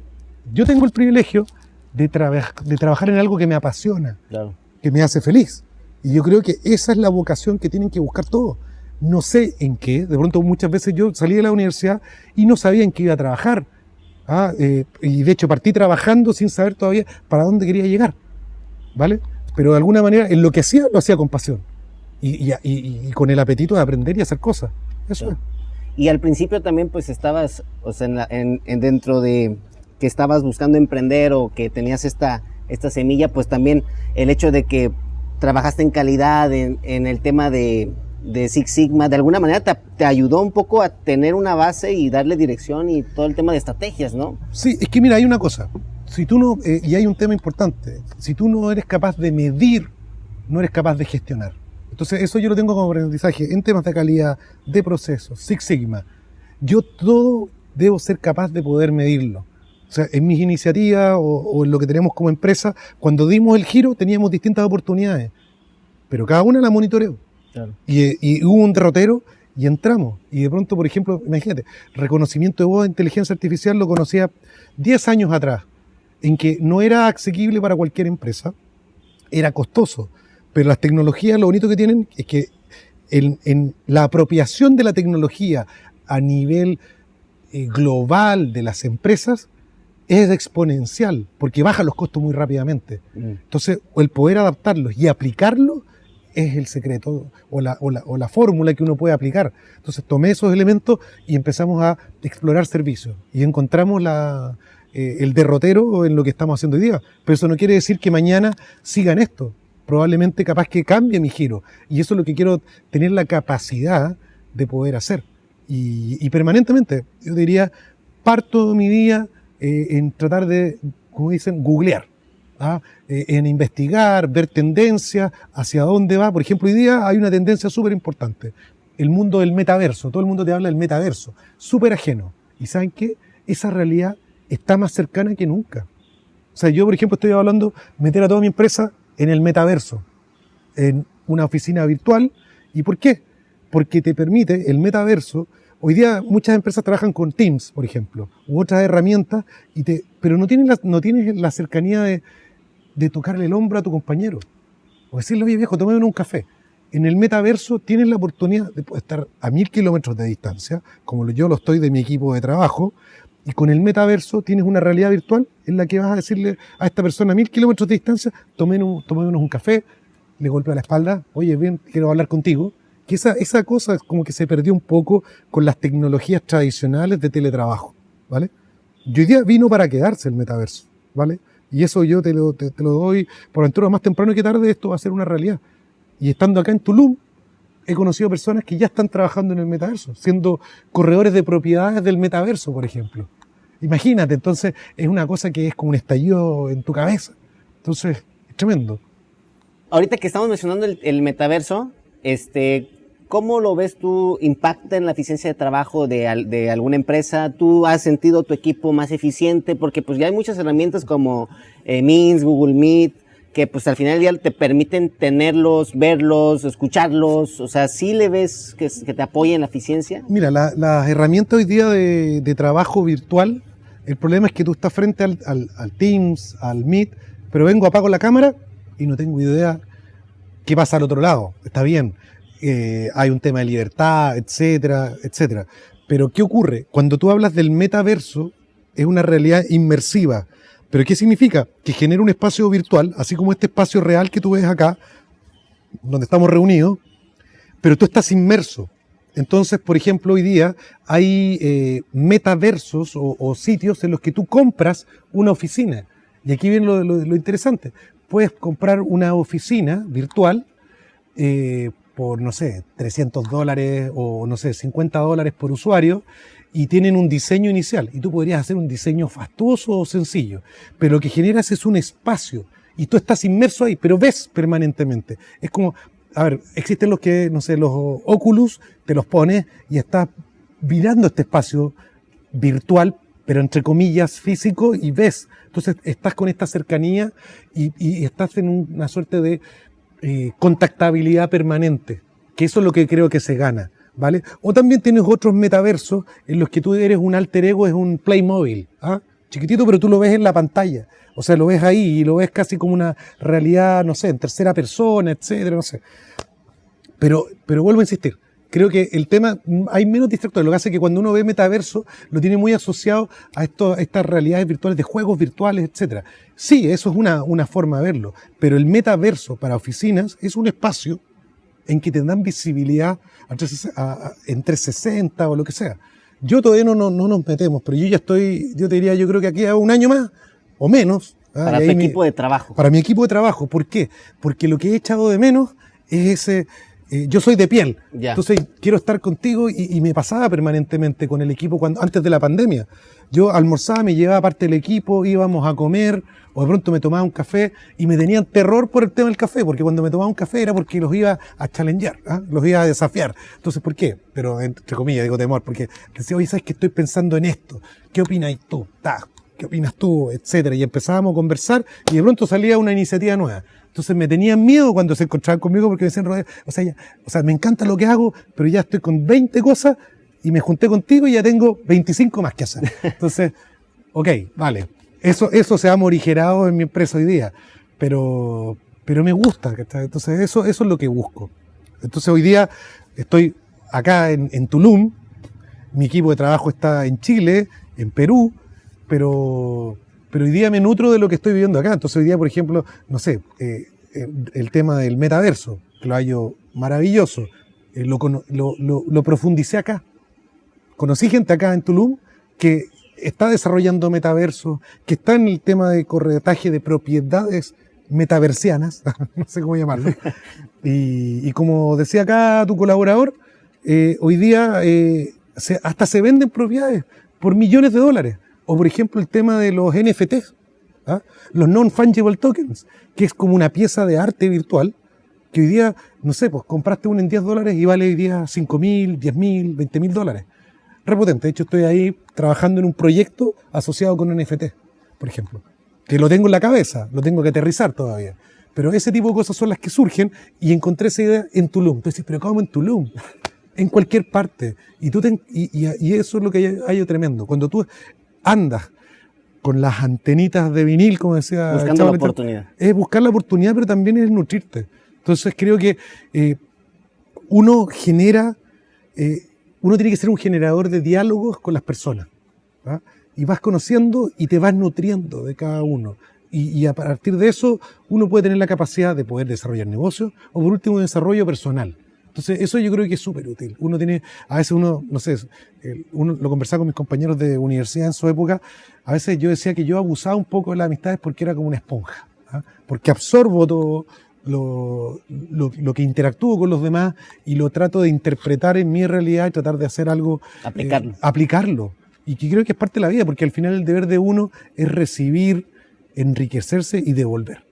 yo tengo el privilegio de trabajar en algo que me apasiona, Claro. que me hace feliz. Y yo creo que esa es la vocación que tienen que buscar todos. No sé en qué, de pronto muchas veces yo salí de la universidad y no sabía en qué iba a trabajar. Y de hecho partí trabajando sin saber todavía para dónde quería llegar, ¿vale? Pero de alguna manera en lo que hacía, lo hacía con pasión y con el apetito de aprender y hacer cosas. Eso Claro. Y al principio también pues estabas, o sea, dentro de que estabas buscando emprender o que tenías esta semilla, pues también el hecho de que trabajaste en calidad, en el tema de Six Sigma, de alguna manera te ayudó un poco a tener una base y darle dirección y todo el tema de estrategias, ¿no? Sí, es que mira, hay una cosa. Si tú no, y hay un tema importante, si tú no eres capaz de medir, no eres capaz de gestionar. Entonces eso yo lo tengo como aprendizaje en temas de calidad, de procesos, Six Sigma. Yo todo debo ser capaz de poder medirlo. O sea, en mis iniciativas o en lo que tenemos como empresa, cuando dimos el giro teníamos distintas oportunidades, pero cada una la monitoreo. Claro. Y hubo un derrotero y entramos. Y de pronto, por ejemplo, imagínate, reconocimiento de voz de inteligencia artificial lo conocía 10 años atrás, en que no era asequible para cualquier empresa, era costoso. Pero las tecnologías, lo bonito que tienen es que en la apropiación de la tecnología a nivel global de las empresas es exponencial, porque baja los costos muy rápidamente. Entonces, el poder adaptarlos y aplicarlos es el secreto o la fórmula que uno puede aplicar. Entonces tomé esos elementos y empezamos a explorar servicios y encontramos el derrotero en lo que estamos haciendo hoy día. Pero eso no quiere decir que mañana sigan esto. Probablemente capaz que cambie mi giro. Y eso es lo que quiero, tener la capacidad de poder hacer. Y permanentemente, yo diría, parto mi día en tratar de, como dicen, googlear. En investigar, ver tendencias, hacia dónde va. Por ejemplo, hoy día hay una tendencia súper importante, el mundo del metaverso. Todo el mundo te habla del metaverso, súper ajeno. ¿Y saben qué? Esa realidad está más cercana que nunca. O sea, yo, por ejemplo, estoy hablando de meter a toda mi empresa en el metaverso, en una oficina virtual. ¿Y por qué? Porque te permite el metaverso. Hoy día muchas empresas trabajan con Teams, por ejemplo, u otras herramientas, pero no tienes la cercanía de tocarle el hombro a tu compañero. O decirle, oye viejo, tómame un café. En el metaverso tienes la oportunidad de estar a 1000 kilómetros de distancia, como yo lo estoy de mi equipo de trabajo, y con el metaverso tienes una realidad virtual en la que vas a decirle a esta persona a 1000 kilómetros de distancia, tomémonos un café, le golpea la espalda, oye, bien, quiero hablar contigo. Que esa cosa como que se perdió un poco con las tecnologías tradicionales de teletrabajo, ¿vale? Y hoy día vino para quedarse el metaverso, ¿vale? Y eso yo te lo doy por aventura, más temprano que tarde esto va a ser una realidad. Y estando acá en Tulum, he conocido personas que ya están trabajando en el metaverso, siendo corredores de propiedades del metaverso, por ejemplo. Imagínate, entonces es una cosa que es como un estallido en tu cabeza. Entonces, es tremendo. Ahorita que estamos mencionando el metaverso, ¿cómo lo ves tú? ¿Impacta en la eficiencia de trabajo de alguna empresa? ¿Tú has sentido tu equipo más eficiente? Porque pues ya hay muchas herramientas como Meet, Google Meet, que pues al final del día te permiten tenerlos, verlos, escucharlos. O sea, ¿sí le ves que te apoya en la eficiencia? Mira, las herramientas hoy día de trabajo virtual El problema es que tú estás frente al Teams, al Meet, pero vengo, apago la cámara y no tengo idea qué pasa al otro lado. Está bien, hay un tema de libertad, etcétera, etcétera. Pero ¿qué ocurre? Cuando tú hablas del metaverso, es una realidad inmersiva. ¿Pero qué significa? Que genera un espacio virtual, así como este espacio real que tú ves acá, donde estamos reunidos, pero tú estás inmerso. Entonces, por ejemplo, hoy día hay metaversos o sitios en los que tú compras una oficina. Y aquí viene lo interesante. Puedes comprar una oficina virtual por, no sé, $300 o, no sé, $50 por usuario, y tienen un diseño inicial. Y tú podrías hacer un diseño fastuoso o sencillo, pero lo que generas es un espacio y tú estás inmerso ahí, pero ves permanentemente. Es como, a ver, existen los que, no sé, los Oculus, te los pones y estás mirando este espacio virtual, pero entre comillas físico, y ves. Entonces estás con esta cercanía y estás en una suerte de contactabilidad permanente, que eso es lo que creo que se gana, ¿vale? O también tienes otros metaversos en los que tú eres un alter ego, es un Playmobil, ¿ah? Chiquitito, pero tú lo ves en la pantalla, o sea, lo ves ahí y lo ves casi como una realidad, no sé, en tercera persona, etcétera, no sé. Pero vuelvo a insistir, creo que el tema, hay menos distractores. Lo que hace es que cuando uno ve metaverso, lo tiene muy asociado a estas realidades virtuales, de juegos virtuales, etcétera. Sí, eso es una forma de verlo, pero el metaverso para oficinas es un espacio en que te dan visibilidad en 360 o lo que sea. Yo todavía no nos metemos, pero yo ya estoy, yo te diría, yo creo que aquí a un año más o menos. Para tu equipo de trabajo. Para mi equipo de trabajo. ¿Por qué? Porque lo que he echado de menos es ese... yo soy de piel, ya. Entonces quiero estar contigo y me pasaba permanentemente con el equipo antes de la pandemia. Yo almorzaba, me llevaba parte del equipo, íbamos a comer, o de pronto me tomaba un café y me tenían terror por el tema del café, porque cuando me tomaba un café era porque los iba a challengear, ¿eh? Los iba a desafiar. Entonces, ¿por qué? Pero entre comillas digo temor, porque decía, oye, ¿sabes que estoy pensando en esto? ¿Qué opinas tú? ¿Qué opinas tú? Etcétera. Y empezábamos a conversar y de pronto salía una iniciativa nueva. Entonces me tenían miedo cuando se encontraban conmigo porque me decían, Rodrigo, o sea, me encanta lo que hago, pero ya estoy con 20 cosas y me junté contigo y ya tengo 25 más que hacer. Entonces, ok, vale. Eso se ha morigerado en mi empresa hoy día, pero me gusta, ¿cachai? Entonces eso es lo que busco. Entonces hoy día estoy acá en Tulum, mi equipo de trabajo está en Chile, en Perú, pero hoy día me nutro de lo que estoy viviendo acá. Entonces hoy día, por ejemplo, no sé, el tema del metaverso, que lo hallo maravilloso, lo profundicé acá. Conocí gente acá en Tulum que está desarrollando metaverso, que está en el tema de corretaje de propiedades metaversianas, no sé cómo llamarlo. Y como decía acá tu colaborador, hoy día hasta se venden propiedades por millones de dólares. O por ejemplo el tema de los NFTs, ¿ah? Los Non-Fungible Tokens, que es como una pieza de arte virtual, que hoy día, no sé, pues compraste uno en $10 y vale hoy día $5.000, $10.000, $20.000. Repotente. De hecho, estoy ahí trabajando en un proyecto asociado con NFT, por ejemplo, que lo tengo en la cabeza, lo tengo que aterrizar todavía. Pero ese tipo de cosas son las que surgen y encontré esa idea en Tulum. Entonces, ¿pero cómo en Tulum? En cualquier parte. Y eso es lo que hay tremendo. Cuando tú andas con las antenitas de vinil, como decía... Buscando la oportunidad. Es buscar la oportunidad, pero también es nutrirte. Entonces creo que uno tiene que ser un generador de diálogos con las personas, ¿ah? Y vas conociendo y te vas nutriendo de cada uno. Y a partir de eso, uno puede tener la capacidad de poder desarrollar negocios o por último, desarrollo personal. Entonces, eso yo creo que es súper útil. A veces uno, no sé, uno lo conversaba con mis compañeros de universidad en su época, a veces yo decía que yo abusaba un poco de las amistades porque era como una esponja, ¿ah? Porque absorbo todo lo que interactúo con los demás y lo trato de interpretar en mi realidad y tratar de hacer algo, aplicarlo. Y que creo que es parte de la vida, porque al final el deber de uno es recibir, enriquecerse y devolver.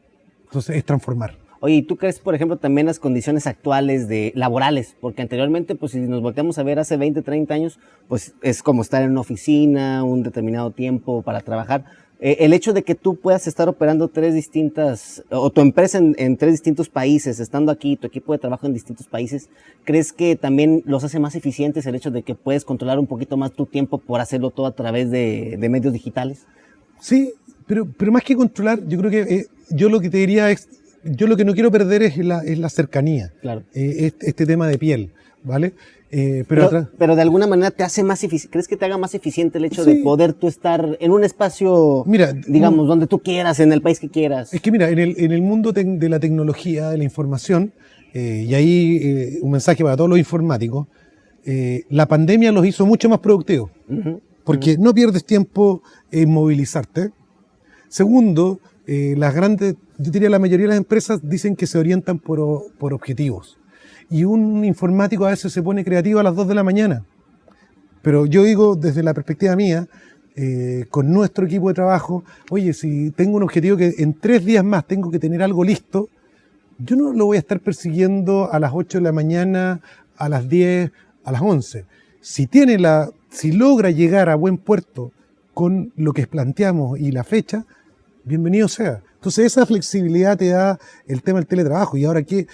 Entonces es transformar. Oye, ¿y tú crees, por ejemplo, también las condiciones actuales laborales? Porque anteriormente, pues si nos volteamos a ver hace 20, 30 años, pues es como estar en una oficina, un determinado tiempo para trabajar. El hecho de que tú puedas estar operando o tu empresa en 3 distintos países, estando aquí, tu equipo de trabajo en distintos países, ¿crees que también los hace más eficientes el hecho de que puedes controlar un poquito más tu tiempo por hacerlo todo a través de medios digitales? Sí, pero más que controlar, yo creo que yo lo que te diría es, yo lo que no quiero perder es la cercanía, Claro. Este tema de piel, ¿vale? Pero de alguna manera te hace más eficiente. ¿Crees que te haga más eficiente el hecho Sí. de poder tú estar en un espacio, Mira, digamos, donde tú quieras, en el país que quieras? Es que mira, en el mundo de la tecnología, de la información, y ahí un mensaje para todos los informáticos, la pandemia los hizo mucho más productivos, porque no pierdes tiempo en movilizarte. Segundo, yo diría la mayoría de las empresas dicen que se orientan por objetivos. Y un informático a veces se pone creativo a las 2 de la mañana. Pero yo digo, desde la perspectiva mía, con nuestro equipo de trabajo, oye, si tengo un objetivo que en 3 días más tengo que tener algo listo, yo no lo voy a estar persiguiendo a las 8 de la mañana, a las 10, a las 11. Si logra llegar a buen puerto con lo que planteamos y la fecha, bienvenido sea. Entonces esa flexibilidad te da el tema del teletrabajo. ¿Y ahora qué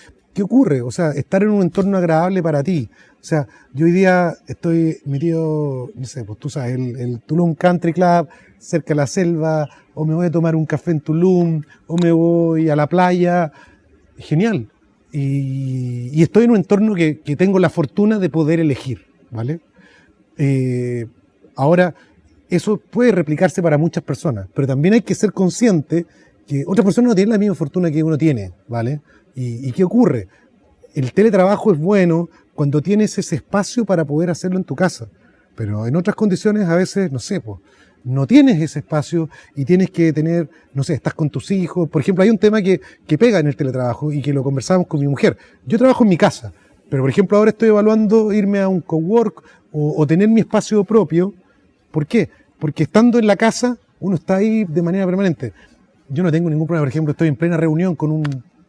ocurre? O sea, estar en un entorno agradable para ti. O sea, yo hoy día estoy metido, no sé, pues tú sabes, el Tulum Country Club, cerca de la selva, o me voy a tomar un café en Tulum, o me voy a la playa. Genial. Y estoy en un entorno que tengo la fortuna de poder elegir, ¿vale? Ahora, eso puede replicarse para muchas personas, pero también hay que ser consciente que otras personas no tienen la misma fortuna que uno tiene, ¿vale? ¿Y qué ocurre? El teletrabajo es bueno cuando tienes ese espacio para poder hacerlo en tu casa, pero en otras condiciones a veces, no sé, pues, no tienes ese espacio y tienes que tener, no sé, estás con tus hijos. Por ejemplo, hay un tema que pega en el teletrabajo y que lo conversamos con mi mujer. Yo trabajo en mi casa, pero por ejemplo ahora estoy evaluando irme a un cowork o tener mi espacio propio. ¿Por qué? Porque estando en la casa, uno está ahí de manera permanente. Yo no tengo ningún problema, por ejemplo, estoy en plena reunión con un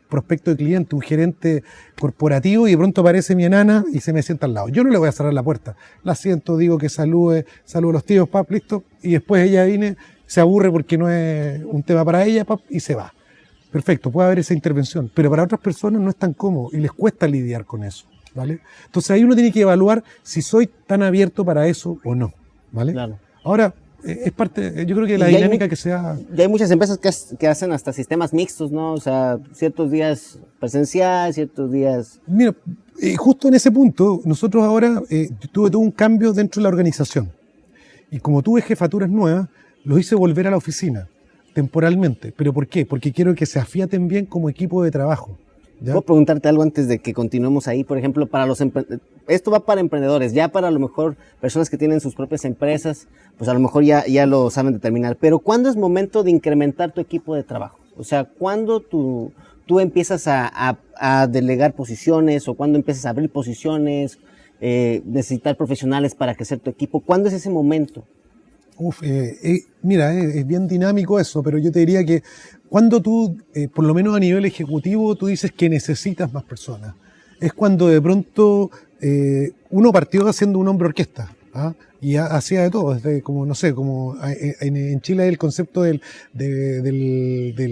prospecto de cliente, un gerente corporativo, y de pronto aparece mi enana y se me sienta al lado. Yo no le voy a cerrar la puerta. La siento, digo que saludo a los tíos, pap, listo. Y después ella viene, se aburre porque no es un tema para ella, pap, y se va. Perfecto, puede haber esa intervención. Pero para otras personas no es tan cómodo y les cuesta lidiar con eso, ¿vale? Entonces ahí uno tiene que evaluar si soy tan abierto para eso o no, ¿vale? Claro. Ahora, es parte, yo creo que la dinámica que sea... Y hay muchas empresas que hacen hasta sistemas mixtos, ¿no? O sea, ciertos días presencial, ciertos días... Mira, justo en ese punto, nosotros ahora tuve todo un cambio dentro de la organización. Y como tuve jefaturas nuevas, los hice volver a la oficina, temporalmente. ¿Pero por qué? Porque quiero que se afiaten bien como equipo de trabajo. ¿Ya? Puedo preguntarte algo antes de que continuemos ahí. Por ejemplo, esto va para emprendedores, ya para a lo mejor personas que tienen sus propias empresas, pues a lo mejor ya lo saben determinar. Pero ¿cuándo es momento de incrementar tu equipo de trabajo? O sea, ¿cuándo tú empiezas a delegar posiciones o cuándo empiezas a abrir posiciones, necesitar profesionales para crecer tu equipo? ¿Cuándo es ese momento? Mira, es bien dinámico eso, pero yo te diría que cuando tú, por lo menos a nivel ejecutivo, tú dices que necesitas más personas. Es cuando de pronto uno partió haciendo un hombre orquesta, ¿ah? Y hacía de todo, desde como, no sé, como en Chile hay el concepto del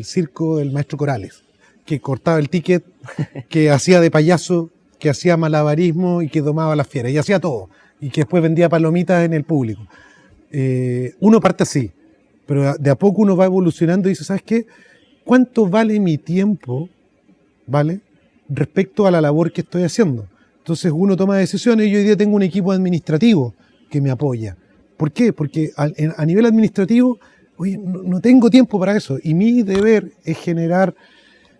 circo del maestro Corales, que cortaba el ticket, que hacía de payaso, que hacía malabarismo y que domaba las fieras, y hacía todo, y que después vendía palomitas en el público. Uno parte así, pero de a poco uno va evolucionando y dice, ¿sabes qué? ¿Cuánto vale mi tiempo, ¿vale? Respecto a la labor que estoy haciendo? Entonces uno toma decisiones y yo hoy día tengo un equipo administrativo que me apoya. ¿Por qué? Porque a nivel administrativo, oye, no tengo tiempo para eso y mi deber es generar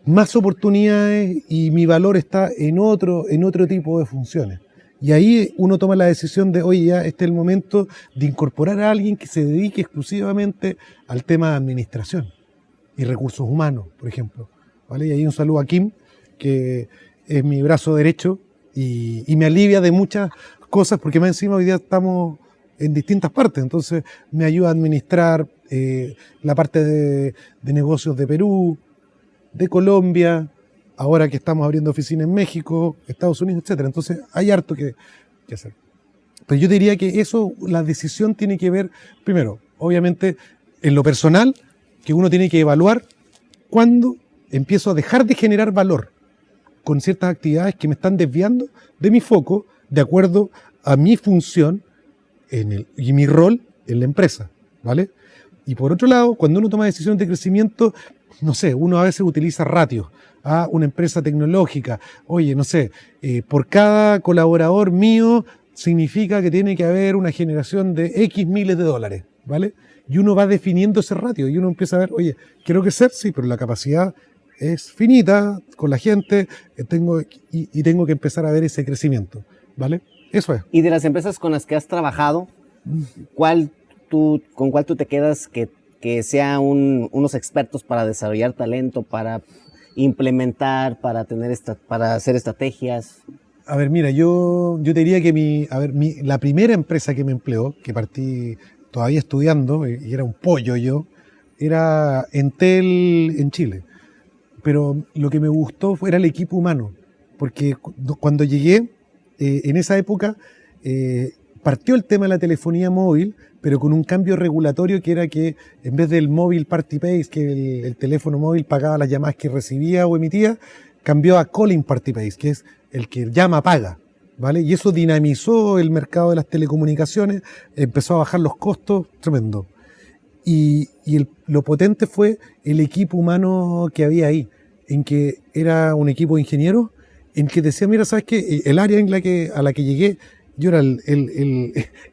más oportunidades y mi valor está en otro tipo de funciones. Y ahí uno toma la decisión de, oye, ya este es el momento de incorporar a alguien que se dedique exclusivamente al tema de administración y recursos humanos, por ejemplo, ¿vale? Y ahí un saludo a Kim, que es mi brazo derecho y me alivia de muchas cosas, porque más encima hoy día estamos en distintas partes, entonces me ayuda a administrar la parte de negocios de Perú, de Colombia, ahora que estamos abriendo oficinas en México, Estados Unidos, etcétera. Entonces hay harto que hacer. Pero yo diría que eso, la decisión tiene que ver, primero, obviamente, en lo personal, que uno tiene que evaluar cuándo empiezo a dejar de generar valor con ciertas actividades que me están desviando de mi foco de acuerdo a mi función y mi rol en la empresa, ¿vale? Y por otro lado, cuando uno toma decisiones de crecimiento, no sé, uno a veces utiliza ratios a una empresa tecnológica. Oye, no sé, por cada colaborador mío significa que tiene que haber una generación de X miles de dólares, ¿vale? Y uno va definiendo ese ratio y uno empieza a ver, oye, quiero crecer, sí, pero la capacidad es finita con la gente, tengo que empezar a ver ese crecimiento, ¿vale? Eso es. Y de las empresas con las que has trabajado, ¿con cuál tú te quedas que sea unos expertos para desarrollar talento, para implementar, para hacer estrategias? A ver, mira, yo te diría que la primera empresa que me empleó, que partí todavía estudiando, y era un pollo yo, era Entel en Chile. Pero lo que me gustó era el equipo humano, porque cuando llegué, en esa época, partió el tema de la telefonía móvil, pero con un cambio regulatorio que era que en vez del móvil Party Pace, que el teléfono móvil pagaba las llamadas que recibía o emitía, cambió a Calling Party Pace, que es el que llama paga, ¿vale? Y eso dinamizó el mercado de las telecomunicaciones, empezó a bajar los costos, tremendo. Lo potente fue el equipo humano que había ahí, en que era un equipo de ingenieros, en que decía, mira, ¿sabes qué? El área a la que llegué, yo era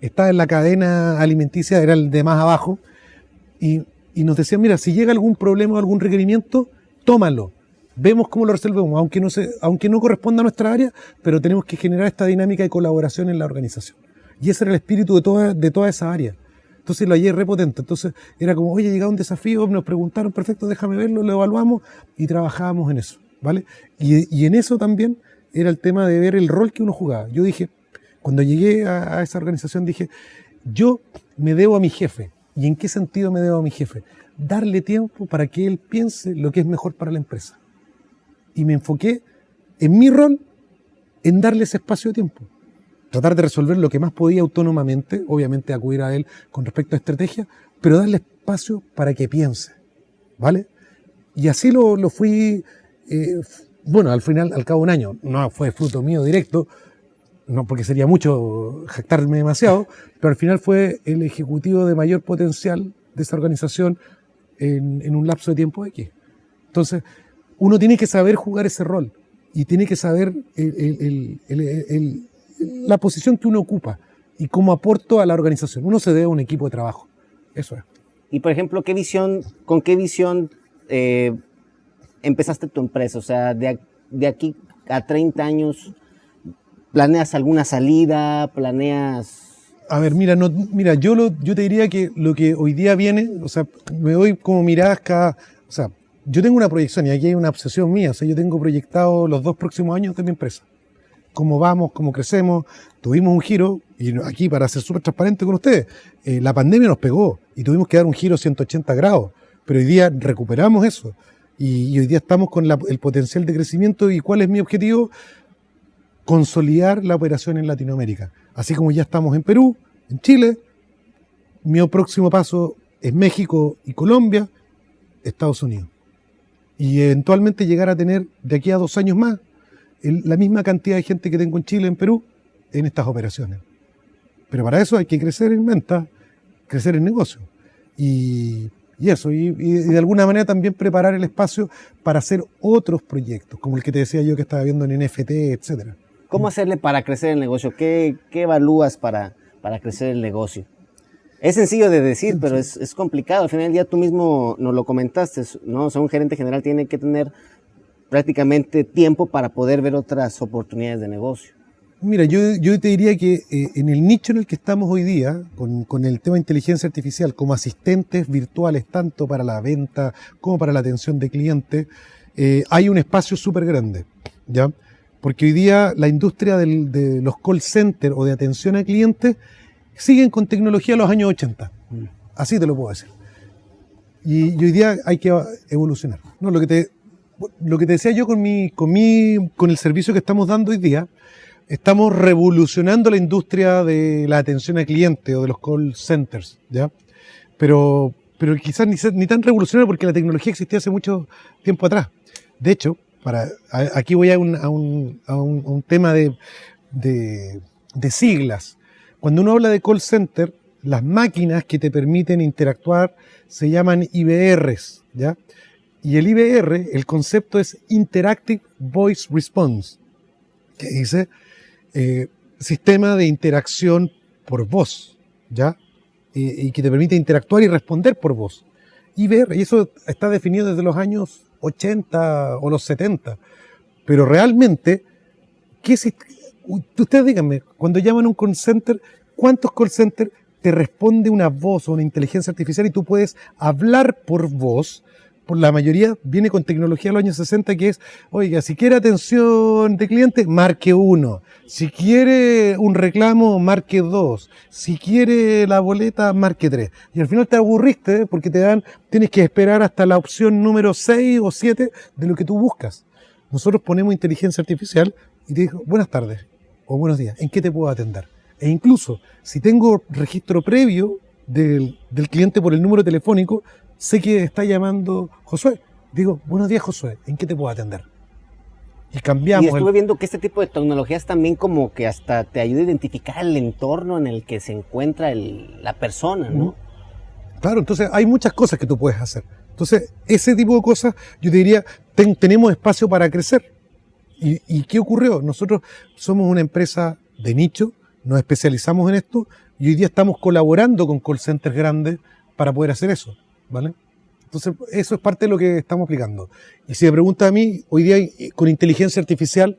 estaba en la cadena alimenticia, era el de más abajo, y nos decían, mira, si llega algún problema o algún requerimiento, tómalo. Vemos cómo lo resolvemos, aunque no corresponda a nuestra área, pero tenemos que generar esta dinámica de colaboración en la organización. Y ese era el espíritu de toda esa área. Entonces lo hallé repotente. Entonces era como, oye, llegaba un desafío, nos preguntaron, perfecto, déjame verlo, lo evaluamos y trabajábamos en eso, ¿vale? Y en eso también era el tema de ver el rol que uno jugaba. Yo dije, cuando llegué a esa organización, dije, yo me debo a mi jefe. ¿Y en qué sentido me debo a mi jefe? Darle tiempo para que él piense lo que es mejor para la empresa. Y me enfoqué en mi rol, en darle ese espacio de tiempo. Tratar de resolver lo que más podía autónomamente, obviamente acudir a él con respecto a estrategia, pero darle espacio para que piense, ¿vale? Y así lo fui, bueno, al cabo de un año, no fue fruto mío directo, no porque sería mucho jactarme demasiado, pero al final fue el ejecutivo de mayor potencial de esa organización en un lapso de tiempo X. Entonces, uno tiene que saber jugar ese rol y tiene que saber la posición que uno ocupa y cómo aporto a la organización. Uno se debe a un equipo de trabajo. Eso es. Y, por ejemplo, ¿con qué visión empezaste tu empresa? O sea, de aquí a 30 años, ¿planeas alguna salida? A ver, mira, yo te diría que lo que hoy día viene, o sea, me doy como miradas o sea, yo tengo una proyección y aquí hay una obsesión mía, o sea, yo tengo proyectado los 2 próximos años de mi empresa. Cómo vamos, cómo crecemos, tuvimos un giro, y aquí para ser súper transparente con ustedes, la pandemia nos pegó y tuvimos que dar un giro 180 grados, pero hoy día recuperamos eso y hoy día estamos con el potencial de crecimiento. ¿Y cuál es mi objetivo? Consolidar la operación en Latinoamérica. Así como ya estamos en Perú, en Chile, mi próximo paso es México y Colombia, Estados Unidos. Y eventualmente llegar a tener de aquí a 2 años más la misma cantidad de gente que tengo en Chile, en Perú, en estas operaciones. Pero para eso hay que crecer en venta, crecer en negocio. Y eso, y de alguna manera también preparar el espacio para hacer otros proyectos, como el que te decía yo que estaba viendo en NFT, etcétera. ¿Cómo hacerle para crecer el negocio? ¿Qué evalúas para crecer el negocio? Es sencillo de decir, pero es complicado. Al final del día tú mismo nos lo comentaste, ¿no? O sea, un gerente general tiene que tener prácticamente tiempo para poder ver otras oportunidades de negocio. Mira, yo te diría que en el nicho en el que estamos hoy día, con el tema de inteligencia artificial, como asistentes virtuales, tanto para la venta como para la atención de clientes, hay un espacio súper grande, ¿ya? Porque hoy día la industria de los call centers o de atención a clientes siguen con tecnología de los años 80. Así te lo puedo decir. Y hoy día hay que evolucionar, ¿no? Lo que te decía yo con el servicio que estamos dando hoy día, estamos revolucionando la industria de la atención al cliente o de los call centers, ¿ya? Pero pero quizás ni tan revolucionario porque la tecnología existía hace mucho tiempo atrás. De hecho, aquí voy a un tema de siglas. Cuando uno habla de call center, las máquinas que te permiten interactuar se llaman IVRs, ¿ya? Y el IVR, el concepto es Interactive Voice Response, que dice sistema de interacción por voz, ¿ya? Y que te permite interactuar y responder por voz. IVR, y eso está definido desde los años 80 o los 70. Pero realmente, ustedes díganme, cuando llaman a un call center, ¿cuántos call centers te responde una voz o una inteligencia artificial y tú puedes hablar por voz? Por la mayoría viene con tecnología de los años 60 que es, oiga, si quiere atención de cliente, marque 1. Si quiere un reclamo, marque 2. Si quiere la boleta, marque 3. Y al final te aburriste porque tienes que esperar hasta la opción número 6 o 7 de lo que tú buscas. Nosotros ponemos inteligencia artificial y te digo, buenas tardes o buenos días, ¿en qué te puedo atender? E incluso, si tengo registro previo del cliente por el número telefónico, sé que está llamando Josué. Digo, buenos días, Josué, ¿en qué te puedo atender? Y cambiamos. Y estuve viendo que este tipo de tecnologías también como que hasta te ayuda a identificar el entorno en el que se encuentra la persona, ¿no? Claro, entonces hay muchas cosas que tú puedes hacer. Entonces, ese tipo de cosas, yo te diría, tenemos espacio para crecer. ¿Y qué ocurrió? Nosotros somos una empresa de nicho, nos especializamos en esto y hoy día estamos colaborando con call centers grandes para poder hacer eso, ¿vale? Entonces, eso es parte de lo que estamos aplicando. Y si me pregunta a mí, hoy día con inteligencia artificial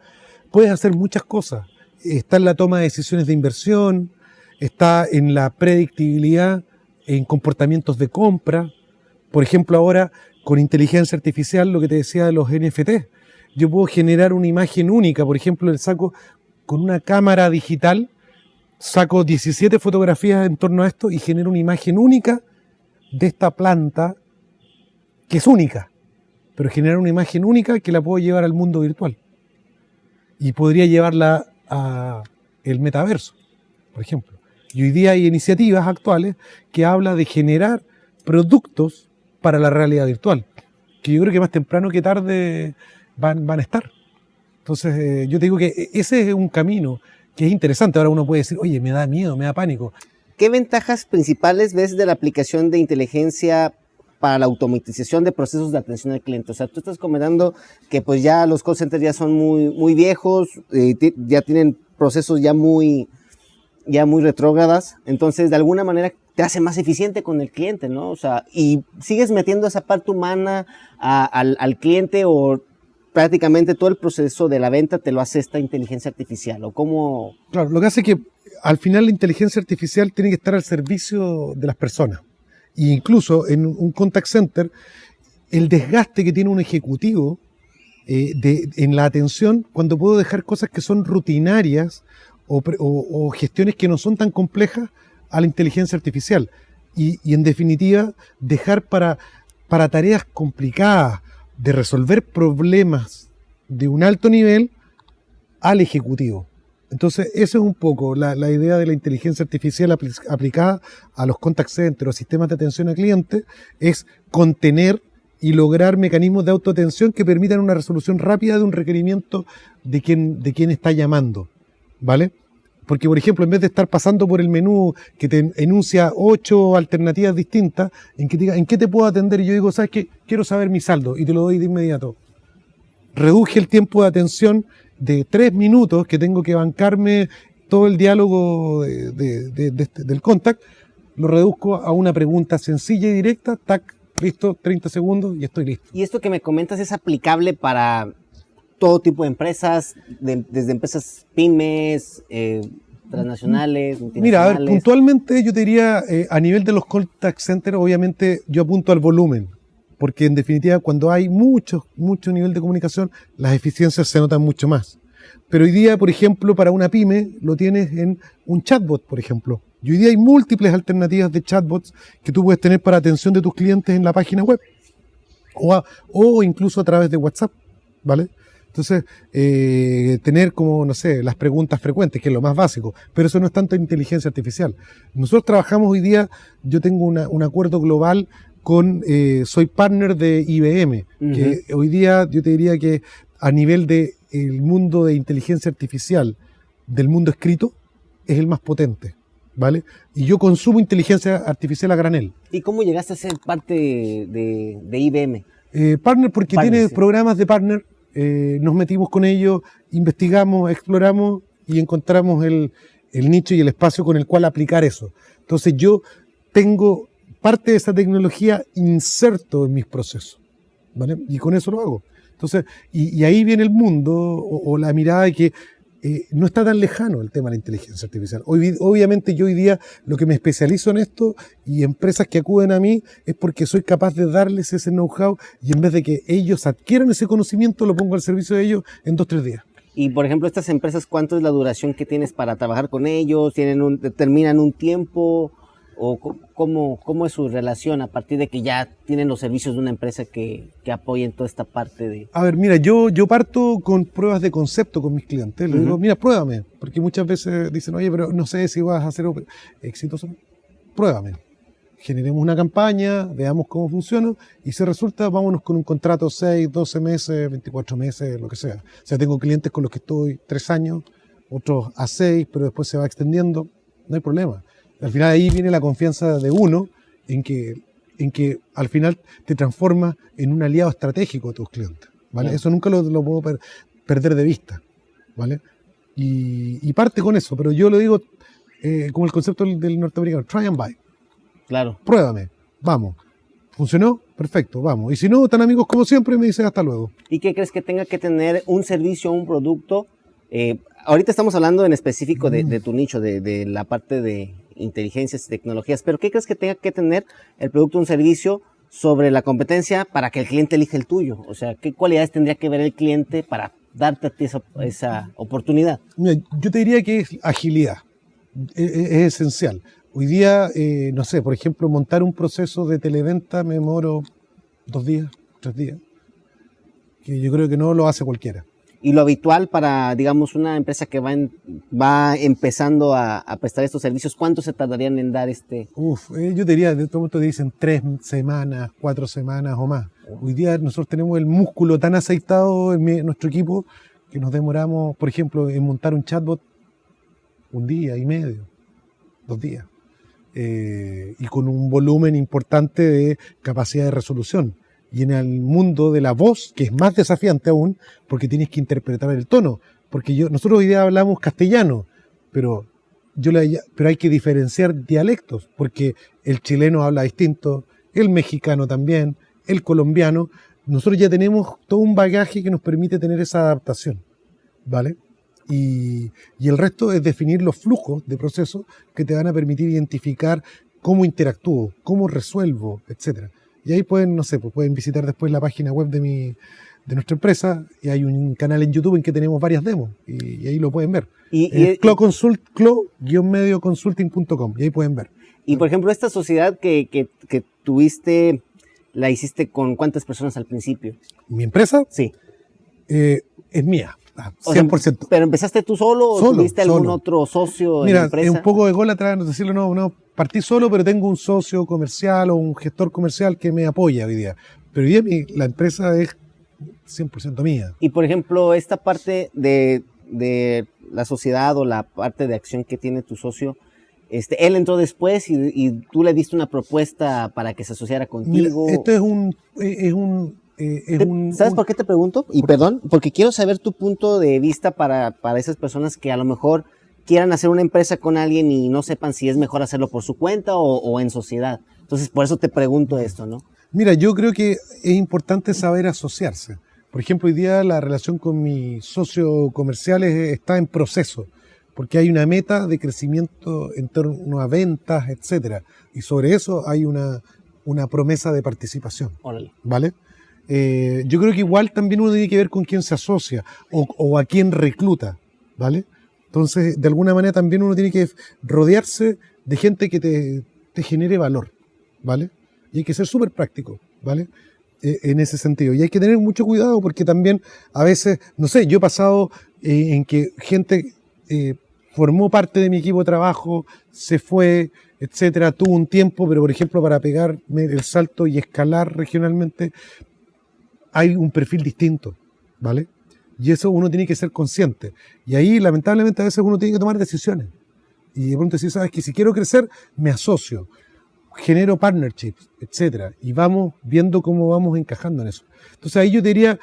puedes hacer muchas cosas. Está en la toma de decisiones de inversión, está en la predictibilidad, en comportamientos de compra. Por ejemplo, ahora con inteligencia artificial, lo que te decía de los NFT, yo puedo generar una imagen única. Por ejemplo, saco con una cámara digital, saco 17 fotografías en torno a esto y genero una imagen única de esta planta que es única, pero generar una imagen única que la puedo llevar al mundo virtual y podría llevarla a el metaverso, por ejemplo. Y hoy día hay iniciativas actuales que hablan de generar productos para la realidad virtual, que yo creo que más temprano que tarde van a estar. Entonces, yo te digo que ese es un camino que es interesante. Ahora uno puede decir, oye, me da miedo, me da pánico. ¿Qué ventajas principales ves de la aplicación de inteligencia para la automatización de procesos de atención al cliente? O sea, tú estás comentando que pues ya los call centers ya son muy viejos, ya tienen procesos ya muy retrógradas, entonces de alguna manera te hace más eficiente con el cliente, ¿no? O sea, y sigues metiendo esa parte humana al cliente, o prácticamente todo el proceso de la venta te lo hace esta inteligencia artificial, ¿o cómo? Claro, lo que hace es que al final la inteligencia artificial tiene que estar al servicio de las personas. E incluso en un contact center, el desgaste que tiene un ejecutivo en la atención, cuando puedo dejar cosas que son rutinarias o gestiones que no son tan complejas a la inteligencia artificial. Y en definitiva, dejar para tareas complicadas, de resolver problemas de un alto nivel al ejecutivo. Entonces, eso es un poco la idea de la inteligencia artificial aplicada a los contact centers o sistemas de atención al cliente, es contener y lograr mecanismos de autoatención que permitan una resolución rápida de un requerimiento de quien está llamando, ¿vale? Porque, por ejemplo, en vez de estar pasando por el menú que te enuncia 8 alternativas distintas, en que te diga, ¿en qué te puedo atender? Y yo digo, ¿sabes qué? Quiero saber mi saldo y te lo doy de inmediato. Reduje el tiempo de atención de 3 minutos que tengo que bancarme todo el diálogo del contact, lo reduzco a una pregunta sencilla y directa, tac, listo, 30 segundos y estoy listo. Y esto que me comentas es aplicable para todo tipo de empresas, desde empresas pymes, transnacionales, multinacionales. Mira, a ver, puntualmente yo te diría, a nivel de los contact centers, obviamente yo apunto al volumen, porque en definitiva cuando hay mucho nivel de comunicación, las eficiencias se notan mucho más. Pero hoy día, por ejemplo, para una pyme, lo tienes en un chatbot, por ejemplo. Y hoy día hay múltiples alternativas de chatbots que tú puedes tener para atención de tus clientes en la página web, o incluso a través de WhatsApp, ¿vale? Entonces, tener como, no sé, las preguntas frecuentes, que es lo más básico, pero eso no es tanto inteligencia artificial. Nosotros trabajamos hoy día, yo tengo un acuerdo global con, soy partner de IBM, que hoy día yo te diría que a nivel de el mundo de inteligencia artificial, del mundo escrito, es el más potente, ¿vale? Y yo consumo inteligencia artificial a granel. ¿Y cómo llegaste a ser parte de IBM? Partner porque Partner, tiene sí. programas de partner, nos metimos con ellos, investigamos, exploramos y encontramos el nicho y el espacio con el cual aplicar eso. Entonces yo tengo parte de esa tecnología inserto en mis procesos, ¿vale? Y con eso lo hago. Entonces, y ahí viene el mundo o la mirada de que no está tan lejano el tema de la inteligencia artificial. Obviamente yo hoy día lo que me especializo en esto y empresas que acuden a mí es porque soy capaz de darles ese know-how y en vez de que ellos adquieran ese conocimiento lo pongo al servicio de ellos en 2-3 días. Y por ejemplo, estas empresas, ¿cuánto es la duración que tienes para trabajar con ellos? ¿Determinan un tiempo? ¿O cómo es su relación a partir de que ya tienen los servicios de una empresa que apoyen toda esta parte de...? A ver, mira, yo parto con pruebas de concepto con mis clientes. Les digo, mira, pruébame. Porque muchas veces dicen, oye, pero no sé si vas a ser exitoso. Pruébame. Generemos una campaña, veamos cómo funciona y si resulta, vámonos con un contrato 6, 12 meses, 24 meses, lo que sea. O sea, tengo clientes con los que estoy 3 años, otros a 6, pero después se va extendiendo. No hay problema. Al final ahí viene la confianza de uno en que al final te transformas en un aliado estratégico de tus clientes, ¿vale? Eso nunca lo puedo perder de vista, ¿vale? Y parte con eso, pero yo lo digo como el concepto del norteamericano, try and buy. Claro. Pruébame, vamos. ¿Funcionó? Perfecto, vamos. Y si no, tan amigos como siempre, me dicen hasta luego. ¿Y qué crees que tenga que tener un servicio o un producto? Ahorita estamos hablando en específico de tu nicho, de la parte de inteligencias y tecnologías, pero ¿qué crees que tenga que tener el producto o un servicio sobre la competencia para que el cliente elija el tuyo? O sea, ¿qué cualidades tendría que ver el cliente para darte a ti esa oportunidad? Mira, yo te diría que es agilidad, es esencial. Hoy día, no sé, por ejemplo, montar un proceso de televenta me demoro 2 días, 3 días, que yo creo que no lo hace cualquiera. Y lo habitual para, digamos, una empresa que va empezando a prestar estos servicios, ¿cuánto se tardarían en dar yo te diría, de todo momento te dicen 3 semanas, 4 semanas o más. Hoy día nosotros tenemos el músculo tan aceitado en nuestro equipo que nos demoramos, por ejemplo, en montar un chatbot 1 día y medio, 2 días. Y con un volumen importante de capacidad de resolución. Y en el mundo de la voz, que es más desafiante aún, porque tienes que interpretar el tono. Porque nosotros hoy día hablamos castellano, pero hay que diferenciar dialectos, porque el chileno habla distinto, el mexicano también, el colombiano. Nosotros ya tenemos todo un bagaje que nos permite tener esa adaptación, ¿vale? Y el resto es definir los flujos de procesos que te van a permitir identificar cómo interactúo, cómo resuelvo, etcétera. Y ahí pueden, no sé, pueden visitar después la página web de nuestra empresa y hay un canal en YouTube en que tenemos varias demos y ahí lo pueden ver. clo-medioconsulting.com y ahí pueden ver. Y por ejemplo, esta sociedad que tuviste, ¿la hiciste con cuántas personas al principio? ¿Mi empresa? Sí. Es mía, 100%. O sea, ¿pero empezaste tú solo o tuviste algún otro socio en la empresa? Mira, es un poco ególatra decirlo, no, partí solo, pero tengo un socio comercial o un gestor comercial que me apoya hoy día. Pero hoy día la empresa es 100% mía. Y por ejemplo, esta parte de la sociedad o la parte de acción que tiene tu socio, él entró después y tú le diste una propuesta para que se asociara contigo. Mira, esto ¿Sabes por qué te pregunto? Y perdón, porque quiero saber tu punto de vista para esas personas que a lo mejor quieran hacer una empresa con alguien y no sepan si es mejor hacerlo por su cuenta o en sociedad. Entonces, por eso te pregunto esto, ¿no? Mira, yo creo que es importante saber asociarse. Por ejemplo, hoy día la relación con mi socio comercial está en proceso, porque hay una meta de crecimiento en torno a ventas, etcétera. Y sobre eso hay una promesa de participación. Órale. ¿Vale? Yo creo que igual también uno tiene que ver con quién se asocia o a quién recluta, ¿vale? Entonces, de alguna manera también uno tiene que rodearse de gente que te genere valor, ¿vale? Y hay que ser súper práctico, ¿vale? en ese sentido. Y hay que tener mucho cuidado porque también a veces, no sé, yo he pasado en que gente formó parte de mi equipo de trabajo, se fue, etcétera, tuvo un tiempo, pero por ejemplo para pegarme el salto y escalar regionalmente hay un perfil distinto, ¿vale? Y eso uno tiene que ser consciente. Y ahí lamentablemente a veces uno tiene que tomar decisiones. Y de pronto decir, sabes que si quiero crecer, me asocio, genero partnerships, etcétera, y vamos viendo cómo vamos encajando en eso. Entonces ahí yo te diría,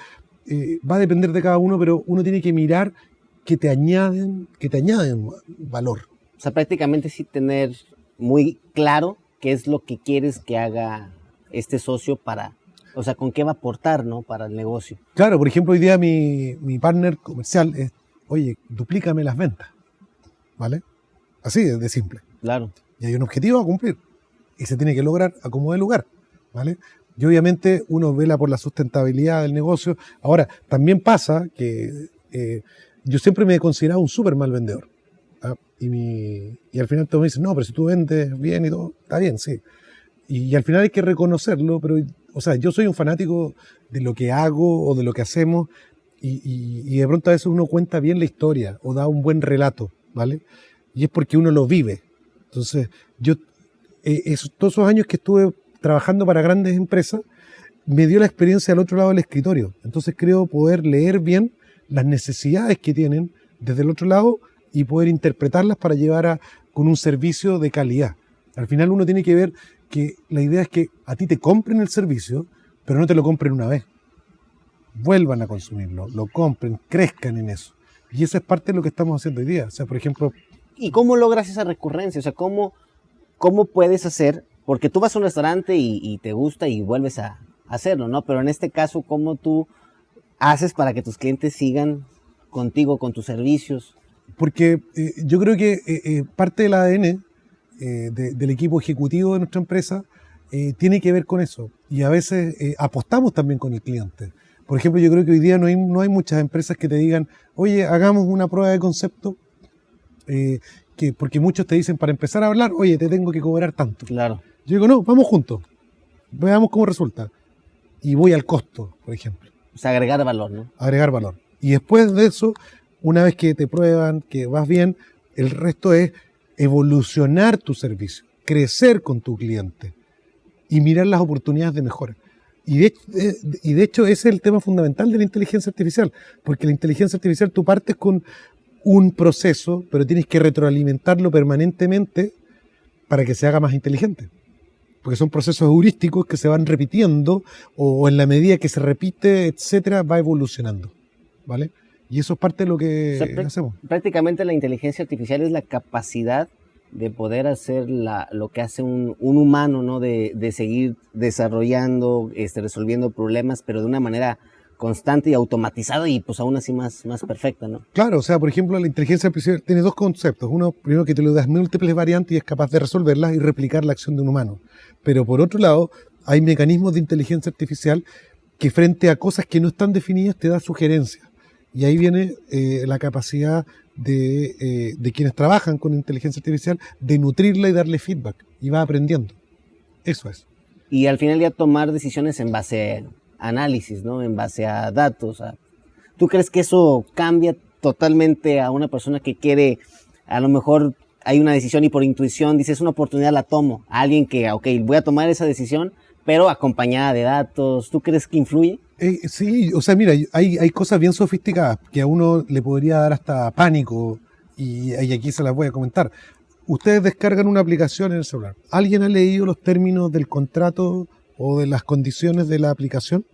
va a depender de cada uno, pero uno tiene que mirar que te añaden valor. O sea, prácticamente sí tener muy claro qué es lo que quieres que haga este socio para, o sea, con qué va a aportar, ¿no? Para el negocio. Claro, por ejemplo, hoy día mi partner comercial es, oye, duplícame las ventas, ¿vale? Así de simple. Claro. Y hay un objetivo a cumplir y se tiene que lograr a como dé lugar, ¿vale? Y obviamente uno vela por la sustentabilidad del negocio. Ahora, también pasa que yo siempre me he considerado un súper mal vendedor. ¿Ah? Y al final todos me dicen, no, pero si tú vendes bien y todo, está bien, sí. Y al final hay que reconocerlo, pero, o sea, yo soy un fanático de lo que hago o de lo que hacemos y de pronto a veces uno cuenta bien la historia o da un buen relato, ¿vale? Y es porque uno lo vive. Entonces, yo, todos esos años que estuve trabajando para grandes empresas, me dio la experiencia al otro lado del escritorio. Entonces creo poder leer bien las necesidades que tienen desde el otro lado y poder interpretarlas para llevar con un servicio de calidad. Al final uno tiene que ver que la idea es que a ti te compren el servicio, pero no te lo compren una vez. Vuelvan a consumirlo, lo compren, crezcan en eso. Y eso es parte de lo que estamos haciendo hoy día. O sea, por ejemplo... ¿Y cómo logras esa recurrencia? O sea, ¿cómo puedes hacer? Porque tú vas a un restaurante y te gusta y vuelves a hacerlo, ¿no? Pero en este caso, ¿cómo tú haces para que tus clientes sigan contigo, con tus servicios? Porque yo creo que parte del ADN del equipo ejecutivo de nuestra empresa tiene que ver con eso. Y a veces apostamos también con el cliente. Por ejemplo, yo creo que hoy día no hay muchas empresas que te digan, oye, hagamos una prueba de concepto, porque muchos te dicen, para empezar a hablar, oye, te tengo que cobrar tanto. Claro. Yo digo, no, vamos juntos, veamos cómo resulta. Y voy al costo, por ejemplo. O sea, agregar valor, ¿no? Agregar valor. Y después de eso, una vez que te prueban, que vas bien, el resto es evolucionar tu servicio, crecer con tu cliente y mirar las oportunidades de mejora. Y de hecho ese es el tema fundamental de la inteligencia artificial, porque la inteligencia artificial tú partes con un proceso, pero tienes que retroalimentarlo permanentemente para que se haga más inteligente. Porque son procesos heurísticos que se van repitiendo o en la medida que se repite, etcétera, va evolucionando, ¿vale? Y eso es parte de lo que hacemos. Prácticamente la inteligencia artificial es la capacidad de poder hacer lo que hace un humano, ¿no? De seguir desarrollando, resolviendo problemas, pero de una manera constante y automatizada y pues aún así más perfecta, ¿no? Claro, o sea, por ejemplo, la inteligencia artificial tiene dos conceptos. Uno, primero, que te le das múltiples variantes y es capaz de resolverlas y replicar la acción de un humano. Pero por otro lado, hay mecanismos de inteligencia artificial que frente a cosas que no están definidas te da sugerencias. Y ahí viene la capacidad de quienes trabajan con inteligencia artificial de nutrirla y darle feedback. Y va aprendiendo. Eso es. Y al final ya tomar decisiones en base a análisis, ¿no? En base a datos. ¿Tú crees que eso cambia totalmente a una persona que quiere, a lo mejor hay una decisión y por intuición dices, una oportunidad la tomo? A alguien que, ok, voy a tomar esa decisión, pero acompañada de datos. ¿Tú crees que influye? Sí, o sea, mira, hay cosas bien sofisticadas que a uno le podría dar hasta pánico y aquí se las voy a comentar. Ustedes descargan una aplicación en el celular. ¿Alguien ha leído los términos del contrato o de las condiciones de la aplicación?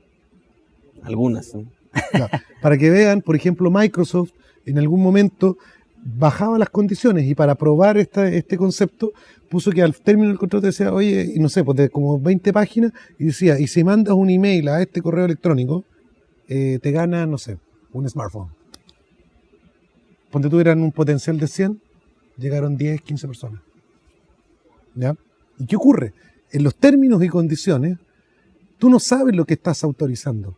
Algunas, ¿no? Claro, para que vean, por ejemplo, Microsoft en algún momento bajaba las condiciones y para probar este concepto puso que al término del contrato decía, oye, y no sé, pues de como 20 páginas y decía, y si mandas un email a este correo electrónico, te gana, no sé, un smartphone. Ponte tú, eran un potencial de 100, llegaron 10, 15 personas. ¿Ya? ¿Y qué ocurre? En los términos y condiciones, tú no sabes lo que estás autorizando.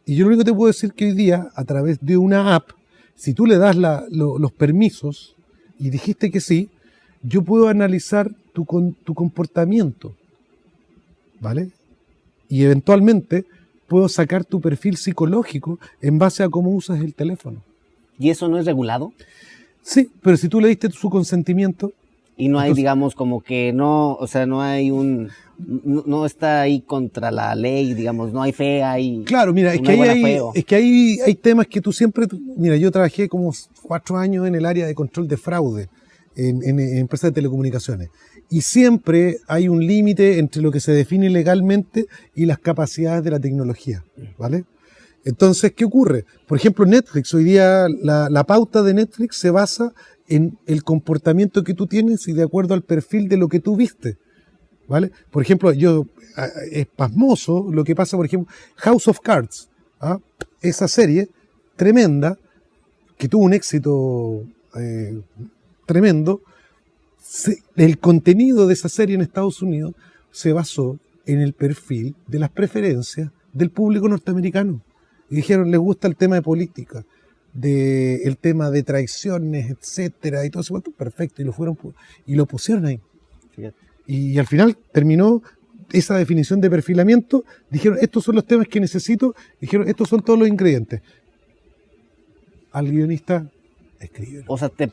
Y yo lo único que te puedo decir que hoy día, a través de una app, si tú le das los permisos y dijiste que sí, yo puedo analizar tu comportamiento, ¿vale? Y eventualmente puedo sacar tu perfil psicológico en base a cómo usas el teléfono. ¿Y eso no es regulado? Sí, pero si tú le diste su consentimiento... Y no hay, entonces, digamos, como que no, o sea, no hay no está ahí contra la ley, digamos, no hay fe, hay... claro, mira, no hay buena fe, o... es que hay temas que tú siempre... Mira, yo trabajé como 4 años en el área de control de fraude en empresas de telecomunicaciones. Y siempre hay un límite entre lo que se define legalmente y las capacidades de la tecnología, ¿vale? Entonces, ¿qué ocurre? Por ejemplo, Netflix, hoy día la pauta de Netflix se basa en el comportamiento que tú tienes y de acuerdo al perfil de lo que tú viste, ¿vale? Por ejemplo, es pasmoso lo que pasa, por ejemplo, House of Cards, ¿ah? Esa serie tremenda, que tuvo un éxito tremendo, el contenido de esa serie en Estados Unidos se basó en el perfil de las preferencias del público norteamericano. Y dijeron, les gusta el tema de política, el tema de traiciones, etcétera, y todo eso, perfecto, y lo pusieron ahí. Fíjate. Y al final terminó esa definición de perfilamiento, dijeron, estos son los temas que necesito, dijeron, estos son todos los ingredientes. Al guionista, escribe. O sea, te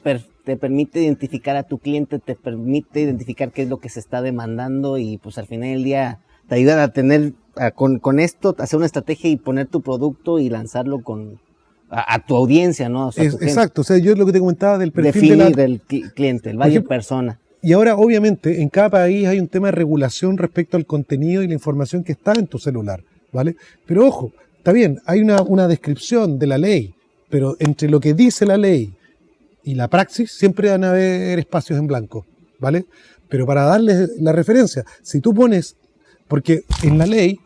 permite identificar a tu cliente, te permite identificar qué es lo que se está demandando y pues al final del día te ayuda a tener, con esto, hacer una estrategia y poner tu producto y lanzarlo a tu audiencia, ¿no? O sea, exacto, o sea, yo lo que te comentaba del perfil definir del cliente, el buyer persona. Y ahora, obviamente, en cada país hay un tema de regulación respecto al contenido y la información que está en tu celular, ¿vale? Pero ojo, está bien, hay una descripción de la ley, pero entre lo que dice la ley y la praxis siempre van a haber espacios en blanco, ¿vale? Pero para darles la referencia, si tú pones, porque en la ley,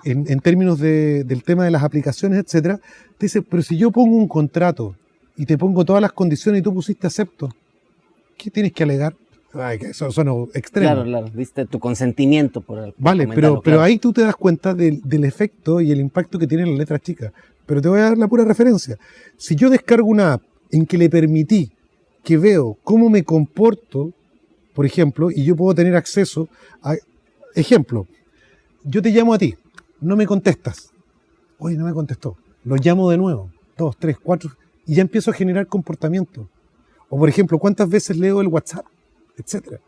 en términos del tema de las aplicaciones, etcétera, te dice, pero si yo pongo un contrato y te pongo todas las condiciones y tú pusiste acepto, ¿qué tienes que alegar? Ay, que eso suena extremo. Claro, viste tu consentimiento por el... Vale, pero ahí tú te das cuenta del efecto y el impacto que tiene la letra chica. Pero te voy a dar la pura referencia. Si yo descargo una app en que le permití que veo cómo me comporto, por ejemplo, y yo puedo tener acceso a... Ejemplo, yo te llamo a ti, no me contestas. Oye, no me contestó. Lo llamo de nuevo, 2, 3, 4, y ya empiezo a generar comportamiento. O por ejemplo, ¿cuántas veces leo el WhatsApp? Etcétera,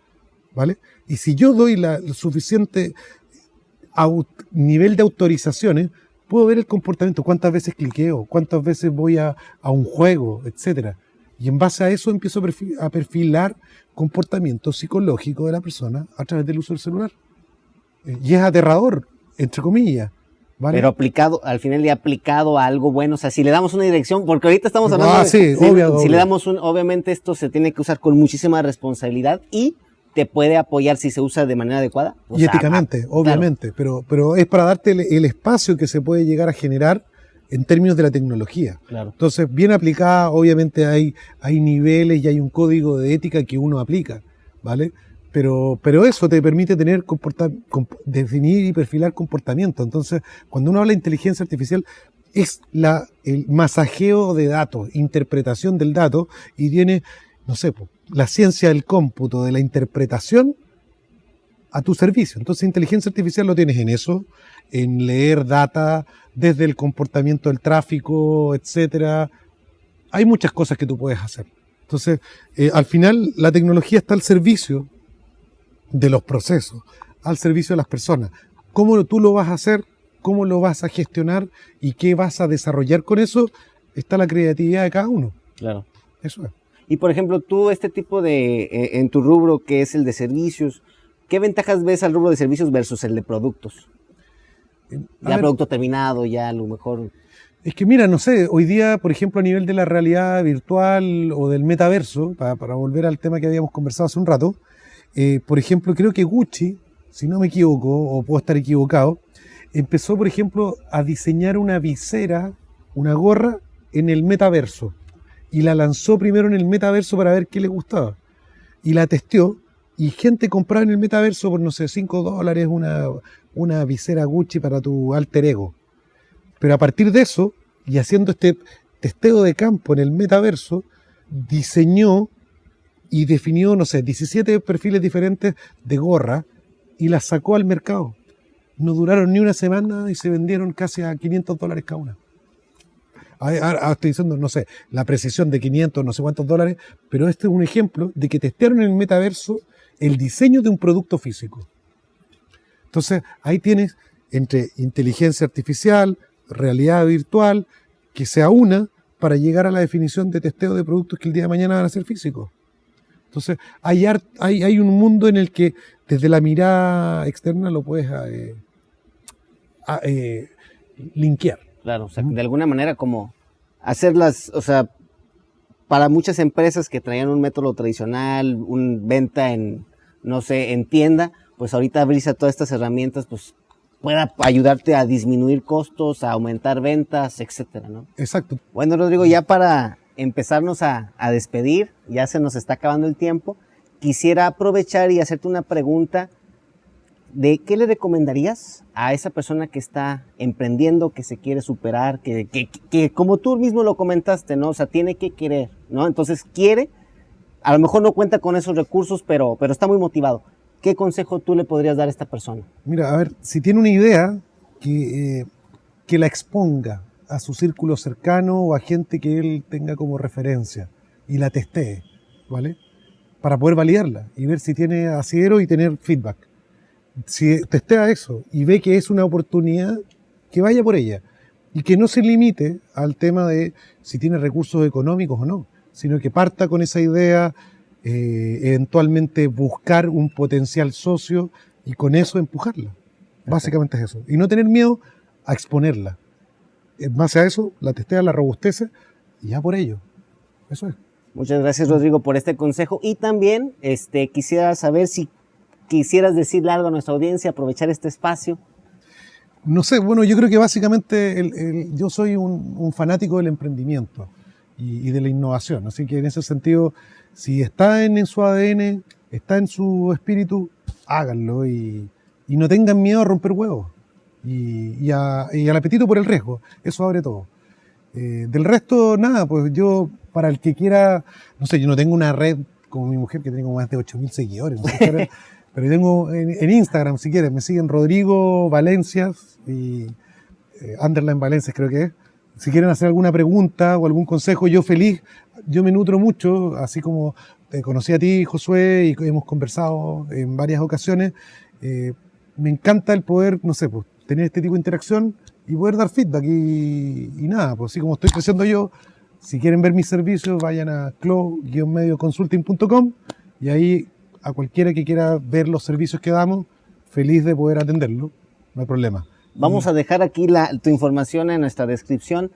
¿vale? Y si yo doy el suficiente nivel de autorizaciones, puedo ver el comportamiento, cuántas veces cliqueo, cuántas veces voy a un juego, etcétera. Y en base a eso empiezo a perfilar comportamiento psicológico de la persona a través del uso del celular. Y es aterrador, entre comillas. ¿Vale? Pero aplicado, al final ya aplicado a algo bueno, o sea, si le damos una dirección, porque ahorita estamos hablando sí, obvio. Si le damos obviamente esto se tiene que usar con muchísima responsabilidad y te puede apoyar si se usa de manera adecuada. Y éticamente, obviamente, claro. pero es para darte el espacio que se puede llegar a generar en términos de la tecnología. Claro. Entonces, bien aplicada, obviamente hay niveles y hay un código de ética que uno aplica, ¿vale? Pero eso te permite definir y perfilar comportamiento. Entonces, cuando uno habla de inteligencia artificial, es el masajeo de datos, interpretación del dato, y tiene, no sé, la ciencia del cómputo, de la interpretación a tu servicio. Entonces, inteligencia artificial lo tienes en eso, en leer data desde el comportamiento del tráfico, etcétera. Hay muchas cosas que tú puedes hacer. Entonces, al final, la tecnología está al servicio de los procesos, al servicio de las personas. ¿Cómo tú lo vas a hacer? ¿Cómo lo vas a gestionar? ¿Y qué vas a desarrollar con eso? Está la creatividad de cada uno. Claro. Eso es. Y por ejemplo, tú este tipo de, en tu rubro que es el de servicios, ¿qué ventajas ves al rubro de servicios versus el de productos? Ya producto terminado, ya a lo mejor... Es que mira, no sé, hoy día, por ejemplo, a nivel de la realidad virtual o del metaverso, para volver al tema que habíamos conversado hace un rato, por ejemplo, creo que Gucci, si no me equivoco, o puedo estar equivocado, empezó, por ejemplo, a diseñar una visera, una gorra, en el metaverso. Y la lanzó primero en el metaverso para ver qué le gustaba. Y la testeó, y gente compraba en el metaverso por, no sé, $5 una visera Gucci para tu alter ego. Pero a partir de eso, y haciendo este testeo de campo en el metaverso, diseñó y definió, no sé, 17 perfiles diferentes de gorra y las sacó al mercado. no duraron ni una semana y se vendieron casi a $500 cada una. Ahora estoy diciendo, no sé, la precisión de 500, no sé cuántos dólares, pero este es un ejemplo de que testearon en el metaverso el diseño de un producto físico. Entonces, ahí tienes entre inteligencia artificial, realidad virtual, que se aúna para llegar a la definición de testeo de productos que el día de mañana van a ser físicos. Entonces, hay un mundo en el que desde la mirada externa lo puedes linkear. Claro, o sea, de alguna manera como hacerlas, o sea, para muchas empresas que traían un método tradicional, venta en, no sé, en tienda, pues ahorita abrirse a todas estas herramientas, pues pueda ayudarte a disminuir costos, a aumentar ventas, etcétera, ¿no? Exacto. Bueno, Rodrigo, ya para empezarnos a despedir, ya se nos está acabando el tiempo, quisiera aprovechar y hacerte una pregunta de qué le recomendarías a esa persona que está emprendiendo, que se quiere superar, que como tú mismo lo comentaste, ¿no? O sea, tiene que querer, ¿no? Entonces quiere, a lo mejor no cuenta con esos recursos, pero está muy motivado. ¿Qué consejo tú le podrías dar a esta persona? Mira, a ver, si tiene una idea, que la exponga a su círculo cercano o a gente que él tenga como referencia y la testee, ¿vale? Para poder validarla y ver si tiene asidero y tener feedback. Si testea eso y ve que es una oportunidad, que vaya por ella y que no se limite al tema de si tiene recursos económicos o no, sino que parta con esa idea, eventualmente buscar un potencial socio y con eso empujarla. Básicamente es eso. Y no tener miedo a exponerla. En base a eso, la testea, la robustece y ya por ello. Eso es. Muchas gracias, Rodrigo, por este consejo. Y también quisiera saber si quisieras decirle algo a nuestra audiencia, aprovechar este espacio. No sé, bueno, yo creo que básicamente yo soy un fanático del emprendimiento y de la innovación. Así que en ese sentido, si está en su ADN, está en su espíritu, háganlo y no tengan miedo a romper huevos y al apetito por el riesgo. Eso abre todo. Del resto, nada, pues yo, para el que quiera, no sé, yo no tengo una red como mi mujer que tiene como más de 8.000 seguidores, no sé, pero tengo en Instagram, si quieren, me siguen Rodrigo Valencias y Underline Valencias creo que es. Si quieren hacer alguna pregunta o algún consejo, yo feliz, yo me nutro mucho, así como te conocí a ti, Josué, y hemos conversado en varias ocasiones. Me encanta el poder, no sé, pues, tener este tipo de interacción y poder dar feedback y nada, pues así como estoy creciendo yo, si quieren ver mis servicios, vayan a clo-medioconsulting.com y ahí a cualquiera que quiera ver los servicios que damos, feliz de poder atenderlo, no hay problema. Vamos a dejar aquí tu información en nuestra descripción.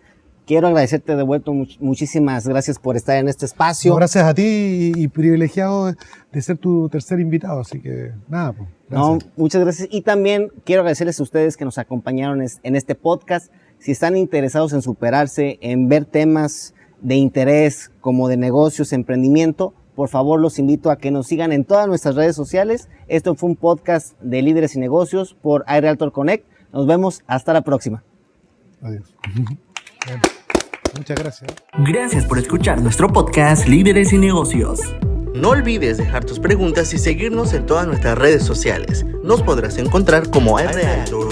Quiero agradecerte de vuelta, muchísimas gracias por estar en este espacio. No, gracias a ti y privilegiado de ser tu tercer invitado, así que nada, pues. No, muchas gracias. Y también quiero agradecerles a ustedes que nos acompañaron en este podcast. Si están interesados en superarse, en ver temas de interés como de negocios, emprendimiento, por favor los invito a que nos sigan en todas nuestras redes sociales. Esto fue un podcast de Líderes y Negocios por iRealtor Connect. Nos vemos, hasta la próxima. Adiós. Bueno, muchas gracias. Gracias por escuchar nuestro podcast Líderes y Negocios. No olvides dejar tus preguntas y seguirnos en todas nuestras redes sociales. Nos podrás encontrar como iRealtor.